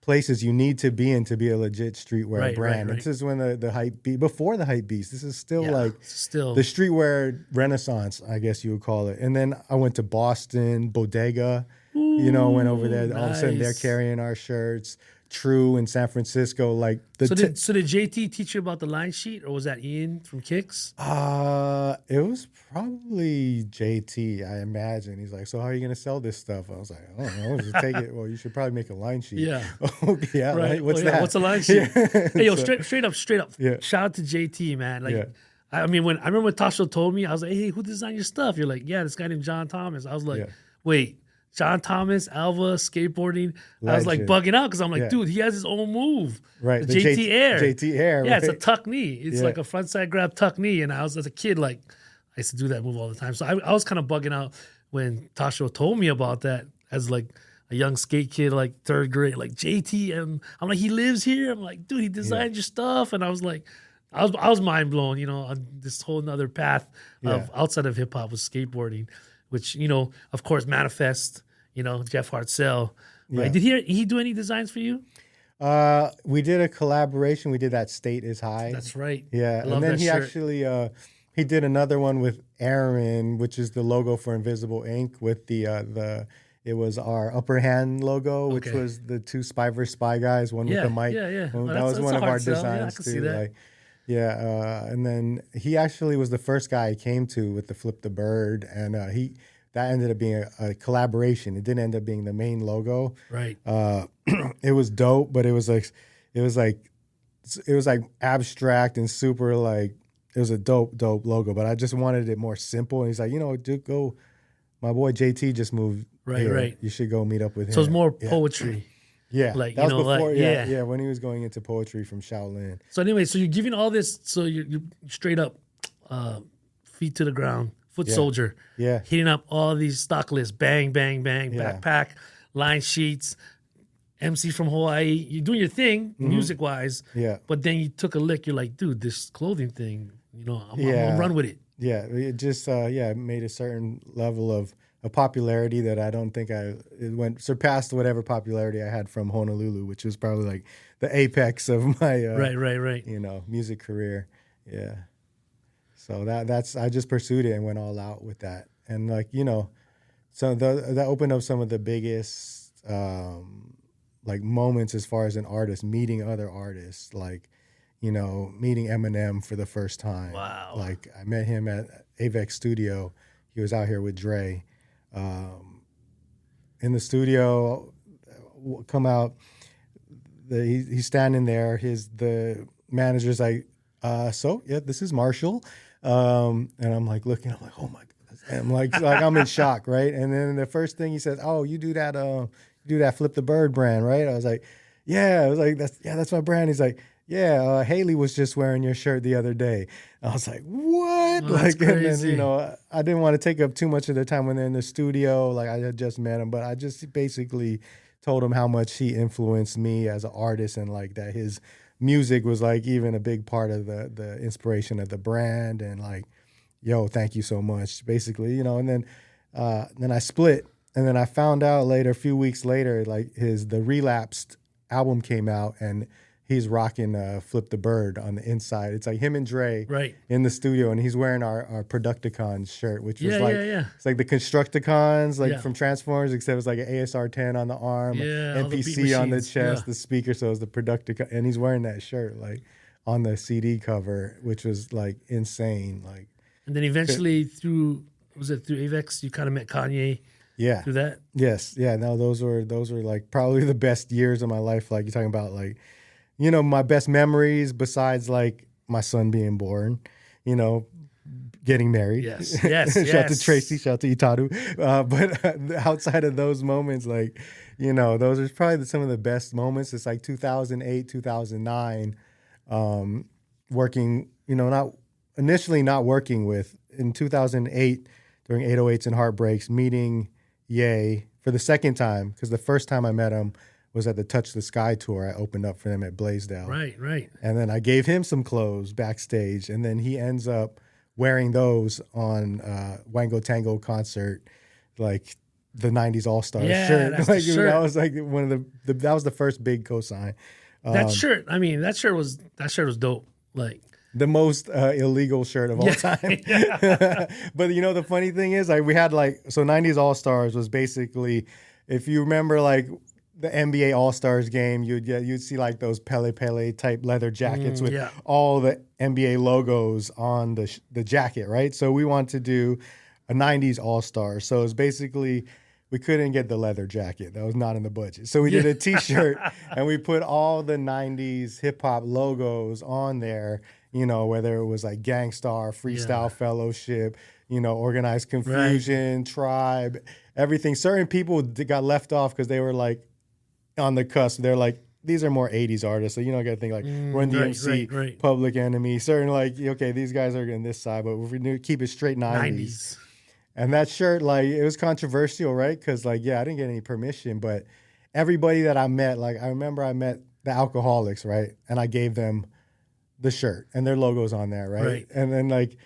places you need to be in to be a legit streetwear brand. This is when the hype beast, before the hype beast. This is still the streetwear renaissance, I guess you would call it. And then I went to Boston, Bodega, went over there. All of a sudden they're carrying our shirts. True in San Francisco, like so did JT teach you about the line sheet, or was that Ian from Kicks? It was probably JT, I imagine. He's like, so how are you gonna sell this stuff? I was like, I don't know, just take it. Well, you should probably make a line sheet. Yeah. Okay, yeah. Right. What's that? What's a line sheet? Hey, yo, straight up. Yeah. Shout out to JT, man. Like I mean, I remember when Tassho told me, I was like, hey, who designed your stuff? You're like, yeah, this guy named John Thomas. I was like, Yeah. wait, John Thomas, Alva, skateboarding. I was like Legend. bugging out because I'm like, Yeah. dude, he has his own move. Right, The the JT Air. JT Air, Yeah, it's a right? tuck knee. It's Yeah. like a front side grab tuck knee. And I was, as a kid, like, I used to do that move all the time. So I was kind of bugging out when Tassho told me about that as like a young skate kid, like third grade, like JT. And I'm like, he lives here. I'm like, dude, he designed your stuff. And I was like, I was mind blown, you know, on this whole nother path of outside of hip hop was skateboarding, which, you know, of course, Manifest, you know, Jeff Hartzell. Right? Yeah. Did he do any designs for you? We did a collaboration. We did that State is High. That's right. Yeah, I love and then that he shirt. actually he did another one with Aaron, which is the logo for Invisible Ink with the it was our Upper Hand logo, which Okay. was the two Spy vs. Spy guys, one with the mic. Yeah. Well, Well, that was that's one a of our hard sell. Yeah, I designs can too. see that. Like, and then he actually was the first guy I came to with the Flip the Bird, and that ended up being a collaboration. It didn't end up being the main logo. Right. It was dope, but it was like abstract and super like it was a dope logo. But I just wanted it more simple. And he's like, you know, dude, go. My boy JT just moved. Right, here. right. You should go meet up with him. So it's more Yeah. poetry. Yeah, like, that was you know, like, before. yeah. When he was going into poetry from Shaolin. So anyway, so you're giving all this, so you're straight up, feet to the ground, foot soldier. Yeah. Hitting up all these stock lists, bang, bang, bang, Yeah. backpack, line sheets, MC from Hawaii. You're doing your thing, music wise. Yeah. But then you took a lick. You're like, dude, this clothing thing, you know, I'm Yeah. gonna run with it. Yeah, it just it made a certain level of a popularity that I don't think surpassed whatever popularity I had from Honolulu, which was probably like the apex of my Right. you know, music career. Yeah. So that's I just pursued it and went all out with that. And like, you know, so that opened up some of the biggest like moments as far as an artist, meeting other artists, like, you know, meeting Eminem for the first time. Wow. Like I met him at Avex Studio. He was out here with Dre. In the studio, come out, he's standing there. The manager's like, so yeah, this is Marshall. And I'm like looking, I'm like, oh my goodness. And I'm like I'm in shock, right? And then the first thing he says, oh, you do that Flip the Bird brand, right? I was like, yeah. I was like, that's my brand. He's like, yeah, Haley was just wearing your shirt the other day. I was like, what? Oh, that's like, and then, crazy. you know, I didn't want to take up too much of their time when they're in the studio. Like, I had just met him, but I just basically told him how much he influenced me as an artist and like that his music was like even a big part of the inspiration of the brand and like, yo, thank you so much, basically, you know. And then I split, and then I found out later, a few weeks later, like the Relapsed album came out and he's rocking Flip the Bird on the inside. It's like him and Dre in the studio, and he's wearing our Producticons shirt, which was it's like the Constructicons, like from Transformers, except it was like an ASR 10 on the arm, all the beat NPC on the machines, chest, the speaker, so it was the Producticon, and he's wearing that shirt like on the CD cover, which was like insane. Like, And then eventually through Avex, you kind of met Kanye yeah, through that? yes, yeah. No, those were like probably the best years of my life. Like you're talking about, like, you know, my best memories besides like my son being born, you know, getting married. Yes. Shout out to Tracy, shout out to Itaru. But outside of those moments, like, you know, those are probably some of the best moments. It's like 2008, 2009, working, you know, not working with, in 2008 during 808s and Heartbreaks, meeting Ye for the second time, because the first time I met him was at the Touch the Sky tour. I opened up for them at Blaisdell. Right. And then I gave him some clothes backstage, and then he ends up wearing those on Wango Tango concert, like the 90s All-Stars shirt. That's Like, the shirt. that was like one of that was the first big cosign. That shirt, I mean, that shirt was dope. Like, The most illegal shirt of all time. But you know, the funny thing is, like, we had like, so 90s All-Stars was basically, if you remember like the NBA All-Stars game, you'd see like those Pele type leather jackets with all the NBA logos on the jacket, right? So we wanted to do a 90s All-Star. So it's basically, we couldn't get the leather jacket. That was not in the budget. So we did a T-shirt and we put all the 90s hip hop logos on there, whether it was like Gangstar, Freestyle Fellowship, Organized Confusion, Tribe, everything. Certain people got left off because they were like on the cusp. They're like, these are more 80s artists. So, got to think like Run DMC, Public Enemy, certain like, okay, these guys are on this side, but if we keep it straight 90s. And that shirt, like, it was controversial, right? Because, like, I didn't get any permission, but everybody that I met, like, I remember I met the Alcoholics, right? And I gave them the shirt and their logo's on there, right? And then, like,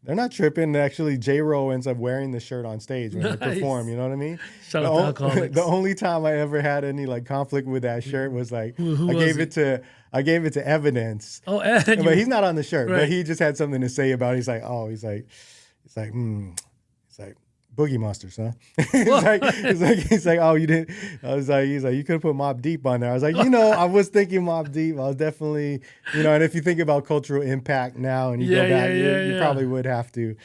they're not tripping. Actually, J-Ro ends up wearing the shirt on stage when I perform, you know what I mean? Shout out to Alcoholics. The only time I ever had any, like, conflict with that shirt was, like, I gave it to Evidence. Oh, but he's not on the shirt, but he just had something to say about it. He's like, It's like Boogie Monsters, huh? he's like, oh, you didn't. He's like, you could have put Mobb Deep on there. I was like, I was thinking Mobb Deep. I was definitely, and if you think about cultural impact now and you go back, you probably would have to.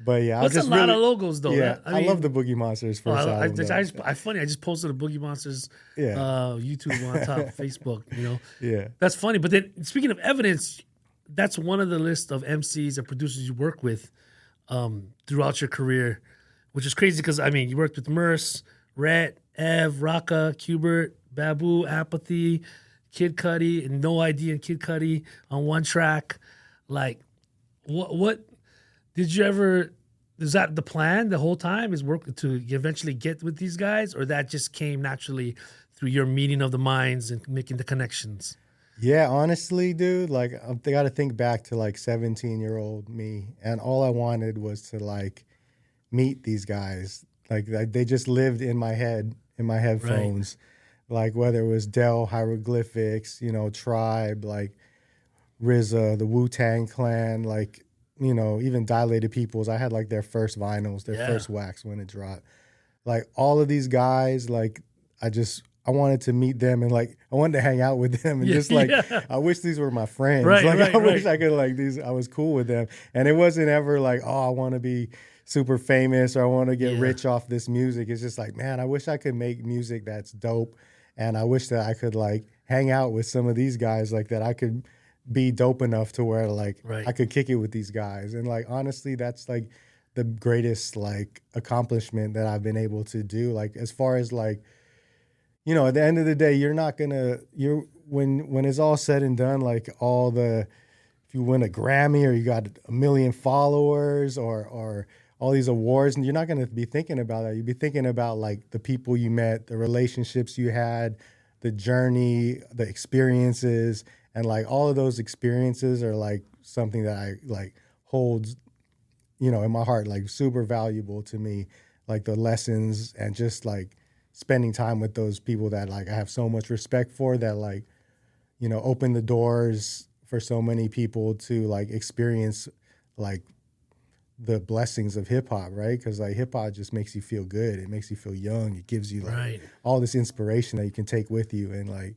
But yeah, that's a lot of logos though. Yeah, I love the Boogie Monsters first album. I just posted a Boogie Monsters YouTube on top of Facebook. Yeah, that's funny. But then speaking of Evidence, that's one of the list of MCs and producers you work with throughout your career, which is crazy because, you worked with Merce, Rhett, Ev, Raka, Qbert, Babu, Apathy, Kid Cudi, and No ID and Kid Cudi on one track. Like, what did you ever, is that the plan the whole time, is work to eventually get with these guys, or that just came naturally through your meeting of the minds and making the connections? Yeah, honestly, dude, like, I got to think back to, like, 17-year-old me, and all I wanted was to, like, meet these guys. Like, they just lived in my head, in my headphones. Right. Like, whether it was Del, Hieroglyphics, Tribe, like, RZA, the Wu-Tang Clan, like, even Dilated Peoples. I had, like, their first vinyls, their first wax when it dropped. Like, all of these guys, like, I wanted to meet them and, like, I wanted to hang out with them and just, like, I wish these were my friends. I wish I could, like, I was cool with them. And it wasn't ever like, oh, I want to be super famous or I want to get rich off this music. It's just like, man, I wish I could make music that's dope. And I wish that I could, like, hang out with some of these guys, like, that I could be dope enough to where, like, I could kick it with these guys. And, like, honestly, that's, like, the greatest, like, accomplishment that I've been able to do. Like, as far as, like, at the end of the day, when it's all said and done, like, if you win a Grammy or you got 1 million followers or all these awards, and you're not going to be thinking about that. You'll be thinking about, like, the people you met, the relationships you had, the journey, the experiences, and, like, all of those experiences are, like, something that I, like, holds, in my heart, like, super valuable to me, like, the lessons and just, like, spending time with those people that, like, I have so much respect for, that, like, open the doors for so many people to, like, experience, like, the blessings of hip hop, right? Because, like, hip hop just makes you feel good. It makes you feel young. It gives you, like, all this inspiration that you can take with you. And, like,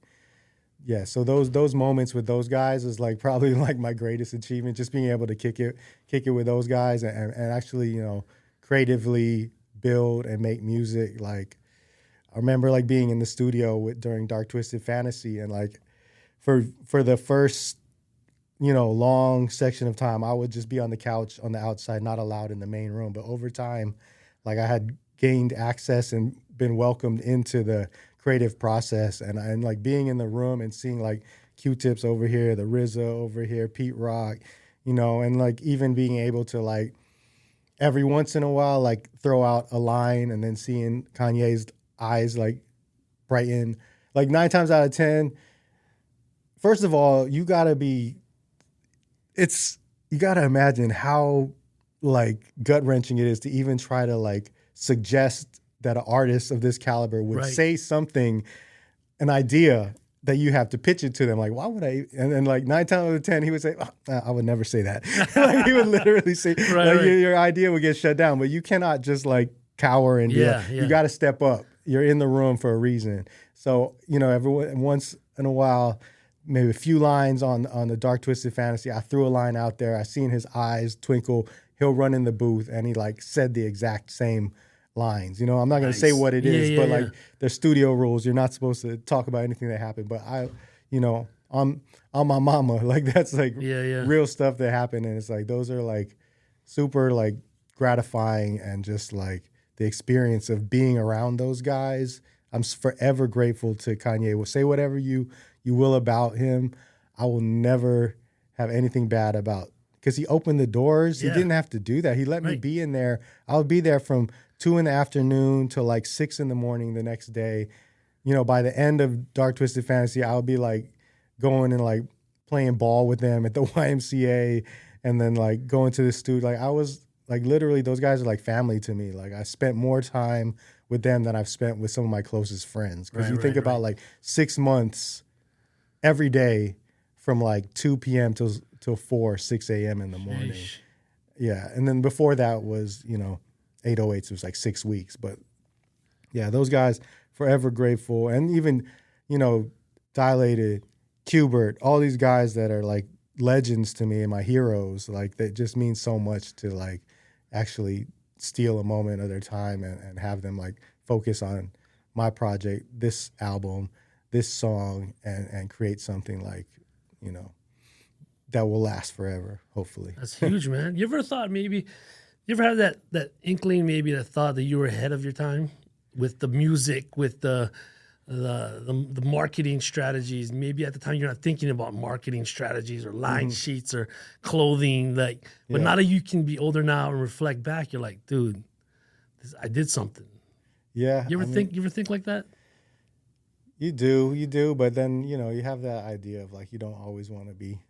so those moments with those guys is, like, probably, like, my greatest achievement, just being able to kick it with those guys and actually, creatively build and make music. Like, I remember, like, being in the studio during Dark Twisted Fantasy, and, like, for the first, long section of time, I would just be on the couch on the outside, not allowed in the main room. But over time, like, I had gained access and been welcomed into the creative process, and like, being in the room and seeing, like, Q-Tips over here, the RZA over here, Pete Rock, and, like, even being able to, like, every once in a while, like, throw out a line and then seeing Kanye's eyes, like, brighten. Like, 9 times out of 10, first of all, you gotta imagine how, like, gut-wrenching it is to even try to, like, suggest that an artist of this caliber would say something, an idea that you have to pitch it to them. Like, why would I? And then, like, 9 times out of 10, he would say, I would never say that. Like, he would literally say, your idea would get shut down. But you cannot just, like, cower and be like, you got to step up. You're in the room for a reason. So, everyone, once in a while, maybe a few lines on the Dark Twisted Fantasy, I threw a line out there. I seen his eyes twinkle. He'll run in the booth, and he, like, said the exact same lines. You know, I'm not going to say what it is, but like there's studio rules. You're not supposed to talk about anything that happened. But I'm my mama. Like that's like real stuff that happened, and it's like those are like super like gratifying, and just like the experience of being around those guys. I'm forever grateful to Kanye. Well, say whatever you will about him. I will never have anything bad about, because he opened the doors. He didn't have to do that. He let me be in there. I would be there from 2 p.m. till like 6 a.m. the next day. You know, by the end of Dark Twisted Fantasy, I would be like going and like playing ball with them at the YMCA, and then like going to the studio. Like I was like literally, those guys are like family to me. Like I spent more time with them than I've spent with some of my closest friends. Because you think about like 6 months every day from like 2 p.m. till 6 a.m. in the morning. Sheesh. Yeah. And then before that was, 808s, it was like 6 weeks. But yeah, those guys, forever grateful. And even, Dilated, Qbert, all these guys that are like legends to me and my heroes, like that just means so much to like actually steal a moment of their time and have them like focus on my project, this album, this song, and create something like, that will last forever, hopefully. That's huge, man. You ever thought maybe, you ever had that inkling, maybe that thought that you were ahead of your time with the music, with the marketing strategies? Maybe at the time you're not thinking about marketing strategies or line sheets or clothing, like, but now that you can be older now and reflect back, you're like, dude, I did something. Yeah. You ever think like that? You do, but then, you have that idea of like, you don't always want to be.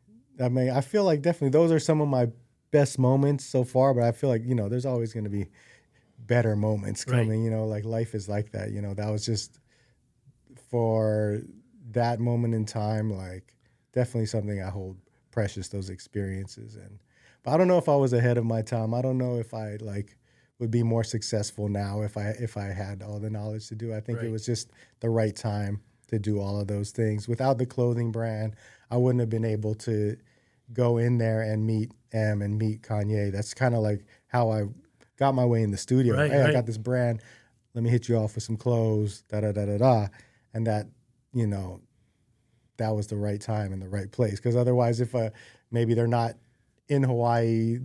I mean, I feel like definitely those are some of my best moments so far, but I feel like, there's always going to be better moments coming, like life is like that, that was just for that moment in time, like definitely something I hold precious, those experiences. But I don't know if I was ahead of my time. I don't know if I like would be more successful now if I had all the knowledge to do it. I think it was just the right time to do all of those things. Without the clothing brand, I wouldn't have been able to go in there and meet M and meet Kanye. That's kind of like how I got my way in the studio. I got this brand. Let me hit you off with some clothes, da-da-da-da-da. And that, that was the right time and the right place. Because otherwise, if maybe they're not in Hawaii,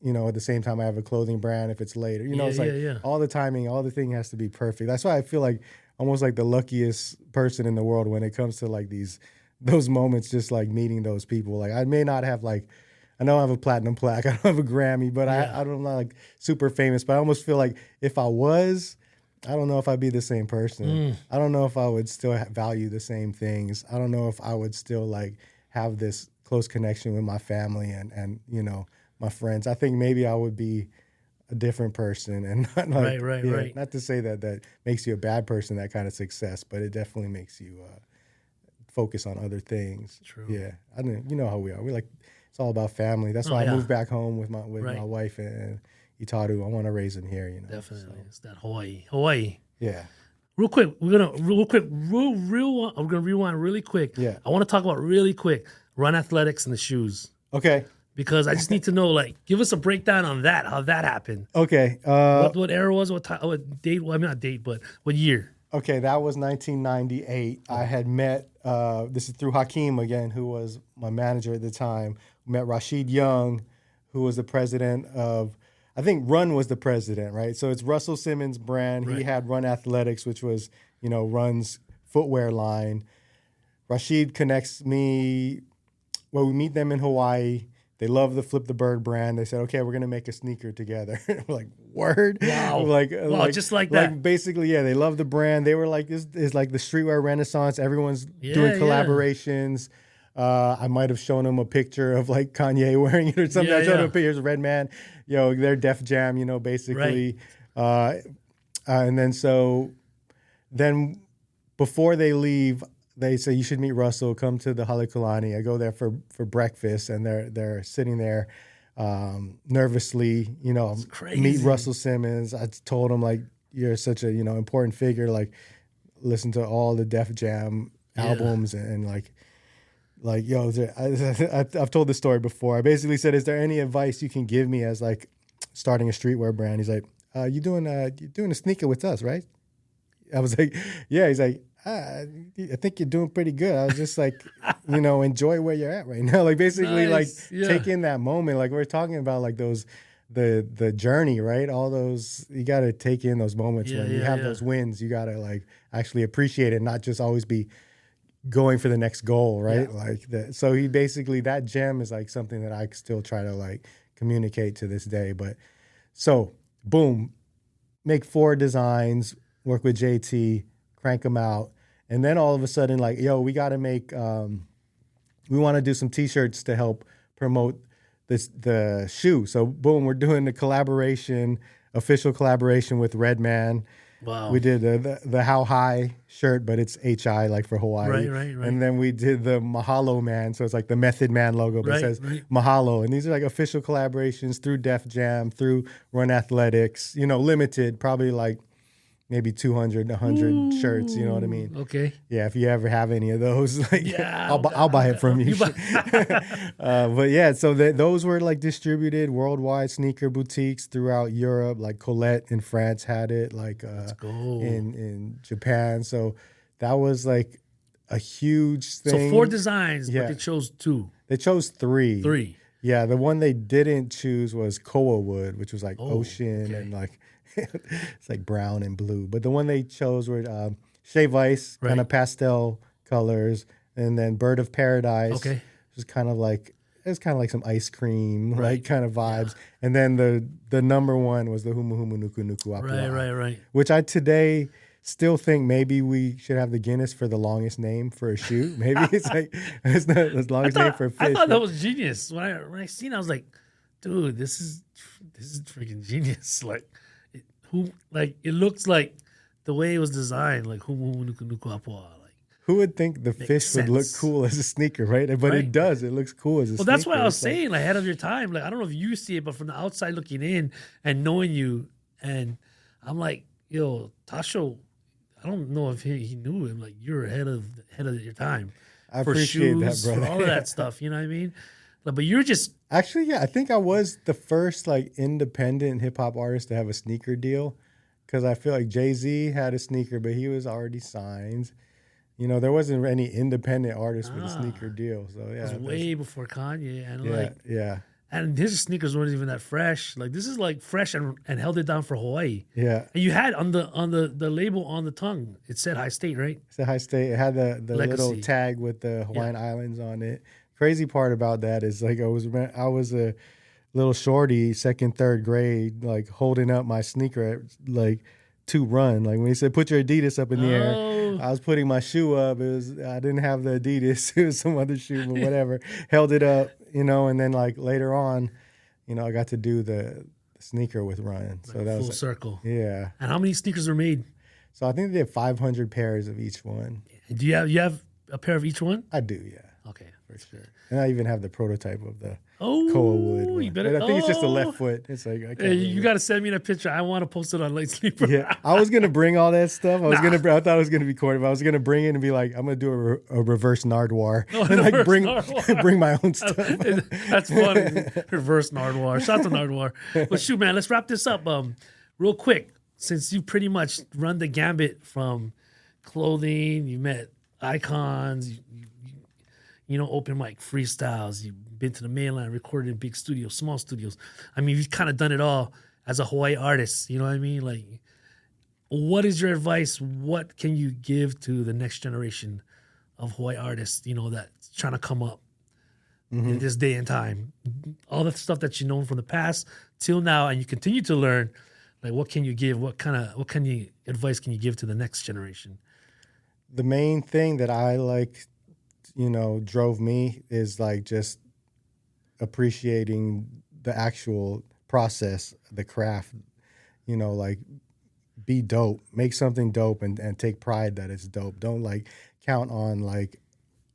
at the same time I have a clothing brand, if it's later, it's like all the timing, all the thing has to be perfect. That's why I feel like almost like the luckiest person in the world when it comes to like those moments, just like meeting those people. Like I may not have like, I know I have a platinum plaque, I don't have a Grammy, but I don't know, like super famous, but I almost feel like if I was, I don't know if I'd be the same person. I don't know if I would still value the same things. I don't know if I would still like have this close connection with my family and my friends. I think maybe I would be a different person, and not like, right. Not to say that makes you a bad person, that kind of success, but it definitely makes you focus on other things. True. Yeah, I mean, you know how we are. We like, it's all about family. That's why I moved back home with my wife and Itaru. I want to raise him here. Definitely, so. It's that Hawaii. Yeah. Real quick, we're gonna rewind really quick. Yeah. I want to talk about really quick Run Athletics and the shoes. Okay. Because I just need to know, like, give us a breakdown on that, how that happened. Okay. What era was it? What date? Well, I mean, not date, but what year? Okay, that was 1998. I had met, this is through Hakeem again, who was my manager at the time. Met Rashid Young, who was the president of, I think Run was the president, right? So it's Russell Simmons' brand. Right. He had Run Athletics, which was, Run's footwear line. Rashid connects me, we meet them in Hawaii. They love the Flip the Bird brand. They said, okay, we're going to make a sneaker together. We're like, word? Wow. Like, just like that. Like basically, they love the brand. They were like, this is like the streetwear renaissance. Everyone's doing collaborations. I might have shown them a picture of like Kanye wearing it or something. I showed them a picture of Redman. They're Def Jam, basically. Right. And then before they leave, they say, you should meet Russell, come to the Halekulani. I go there for breakfast, and they're sitting there nervously, meet Russell Simmons. I told him, like, you're such a, important figure, like, listen to all the Def Jam albums and yo, I've told this story before. I basically said, is there any advice you can give me as, like, starting a streetwear brand? He's like, you doing a sneaker with us, right? I was like, yeah. He's like, I think you're doing pretty good. I was just like, enjoy where you're at right now. Like basically Nice. Yeah. taking that moment, like we're talking about like those, the journey, right? All those, you got to take in those moments when you have those wins. You got to like actually appreciate it, not just always be going for the next goal, right? Yeah. Like that. So he basically, that gem is like something that I still try to like communicate to this day. But so boom, make 4 designs, work with JT, crank them out. And then all of a sudden, like, yo, we got to make, we want to do some T-shirts to help promote the shoe. So boom, we're doing the official collaboration with Redman. Wow. We did the How High shirt, but it's HI, like for Hawaii. Right. And then we did the Mahalo Man. So it's like the Method Man logo, but it says Mahalo. And these are like official collaborations through Def Jam, through Run Athletics, limited, probably like maybe 200, 100 shirts, you know what I mean? Okay. Yeah, if you ever have any of those, like, Yeah, I'll buy it from you. But yeah, so those were like distributed worldwide sneaker boutiques throughout Europe. Like Colette in France had it, like in Japan. So that was like a huge thing. So 4 designs, but they chose 2. They chose 3. 3. Yeah, the one they didn't choose was koa wood, which was like ocean and like it's like brown and blue. But the one they chose were Shea Vice, kind of pastel colors, and then Bird of Paradise, which is kind of like some ice cream, like kind of vibes. Yeah. And then the number 1 was the Humu Humu Nuku Nuku Apua. Right. Which I today still think maybe we should have the Guinness for the longest name for a shoe. Maybe it's like it's not the longest name for a fish. I thought that was genius. When I seen it, I was like, dude, this is freaking genius. It looks like the way it was designed, like Humu Nuku Nuku Apua. Like, who would think the fish would look cool as a sneaker, right? But it does. It looks cool as a sneaker. Well, that's what I was saying, like, ahead of your time. Like, I don't know if you see it, but from the outside looking in and knowing you, and I'm like, yo, Tassho, I don't know if he knew him. Like, you're ahead of your time. I appreciate shoes, that, brother. for all of that stuff. You know what I mean? Like, but you're just actually, yeah. I think I was the first like independent hip hop artist to have a sneaker deal. Because I feel like Jay-Z had a sneaker, but he was already signed. There wasn't any independent artist with a sneaker deal. So yeah, it was way before Kanye, and and his sneakers weren't even that fresh. Like, this is like fresh and held it down for Hawaii. Yeah, and you had on the label on the tongue, it said High State, right? It said High State. It had the little tag with the Hawaiian Islands on it. Crazy part about that is like I was a little shorty, 2nd, 3rd grade, like holding up my sneaker like to run. Like when he said, put your Adidas up in the air, I was putting my shoe up. I didn't have the Adidas. It was some other shoe, but whatever. Held it up, and then like later on, I got to do the sneaker with Ryan. So that was full circle. Yeah. And how many sneakers were made? So I think they did 500 pairs of each one. Do you have a pair of each one? I do, yeah. Okay, for sure. And I even have the prototype of the koa wood one. You better, I think it's just a left foot. It's like you got to send me that picture. I want to post it on Light Sleeper. Yeah, I was gonna bring all that stuff. I thought it was gonna be corny, but I was gonna bring it and be like, I'm gonna do a reverse Nardwuar and like bring my own stuff. That's funny. Reverse Nardwuar. Shout out to Nardwuar. But shoot, man, let's wrap this up real quick. Since you pretty much run the gambit from clothing, you met icons, you open mic freestyles, you've been to the mainland, recorded in big studios, small studios. I mean, you've kind of done it all as a Hawaii artist. You know what I mean? Like, what is your advice? What can you give to the next generation of Hawaii artists, that's trying to come up in this day and time? All the stuff that you know from the past till now, and you continue to learn. Like, what can you give? What advice can you give to the next generation? The main thing that I like, drove me is like just appreciating the actual process, the craft, like be dope, make something dope and take pride that it's dope. Don't like count on like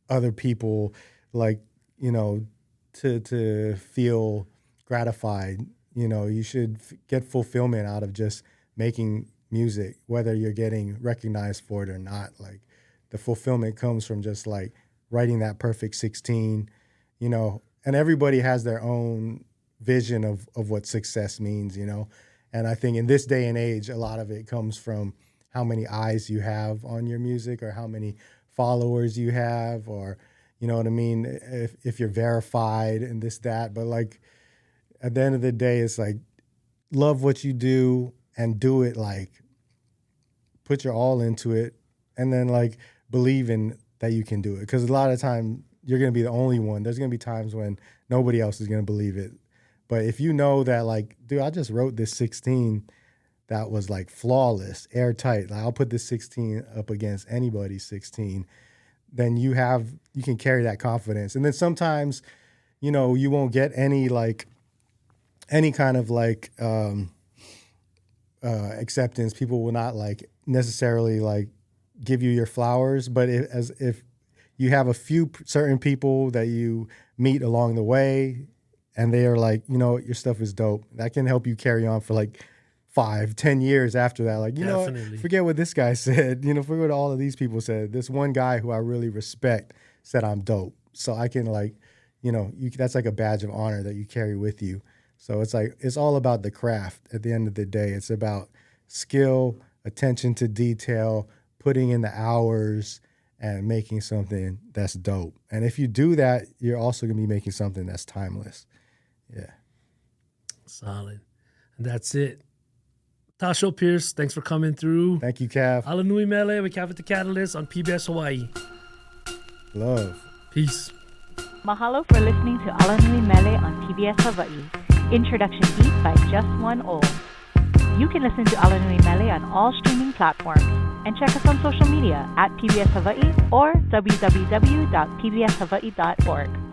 other people, like, to feel gratified. You should get fulfillment out of just making music, whether you're getting recognized for it or not. Like the fulfillment comes from just like writing that perfect 16, and everybody has their own vision of what success means, And I think in this day and age, a lot of it comes from how many eyes you have on your music or how many followers you have, or, you know what I mean? If you're verified and this, that. But like at the end of the day, it's like, love what you do and do it, like put your all into it, and then like believe in that you can do it. Because a lot of time you're going to be the only one. There's going to be times when nobody else is going to believe it. But if you know that, like, dude, I just wrote this 16 that was like flawless, airtight. Like, I'll put this 16 up against anybody's 16. Then you can carry that confidence. And then sometimes, you know, you won't get any kind of like acceptance. People will not like necessarily like give you your flowers. But if you have a few certain people that you meet along the way, and they are like, you know, your stuff is dope, that can help you carry on for like 5-10 years after that. Like, you know, forget what this guy said. You know, forget what all of these people said. This one guy who I really respect said I'm dope. So I can like, you know, that's like a badge of honor that you carry with you. So it's like, it's all about the craft at the end of the day. It's about skill, attention to detail, putting in the hours, and making something that's dope. And if you do that, you're also going to be making something that's timeless. Yeah. Solid. And that's it. Tassho, Pearce, thanks for coming through. Thank you, Cav. ALANUI MELE with Cav at the Catalyst on PBS Hawaii. Love. Peace. Mahalo for listening to ALANUI MELE on PBS Hawaii. Introduction beat by Just One O. You can listen to ALANUI MELE on all streaming platforms and check us on social media at PBS Hawaii or www.pbshawaii.org.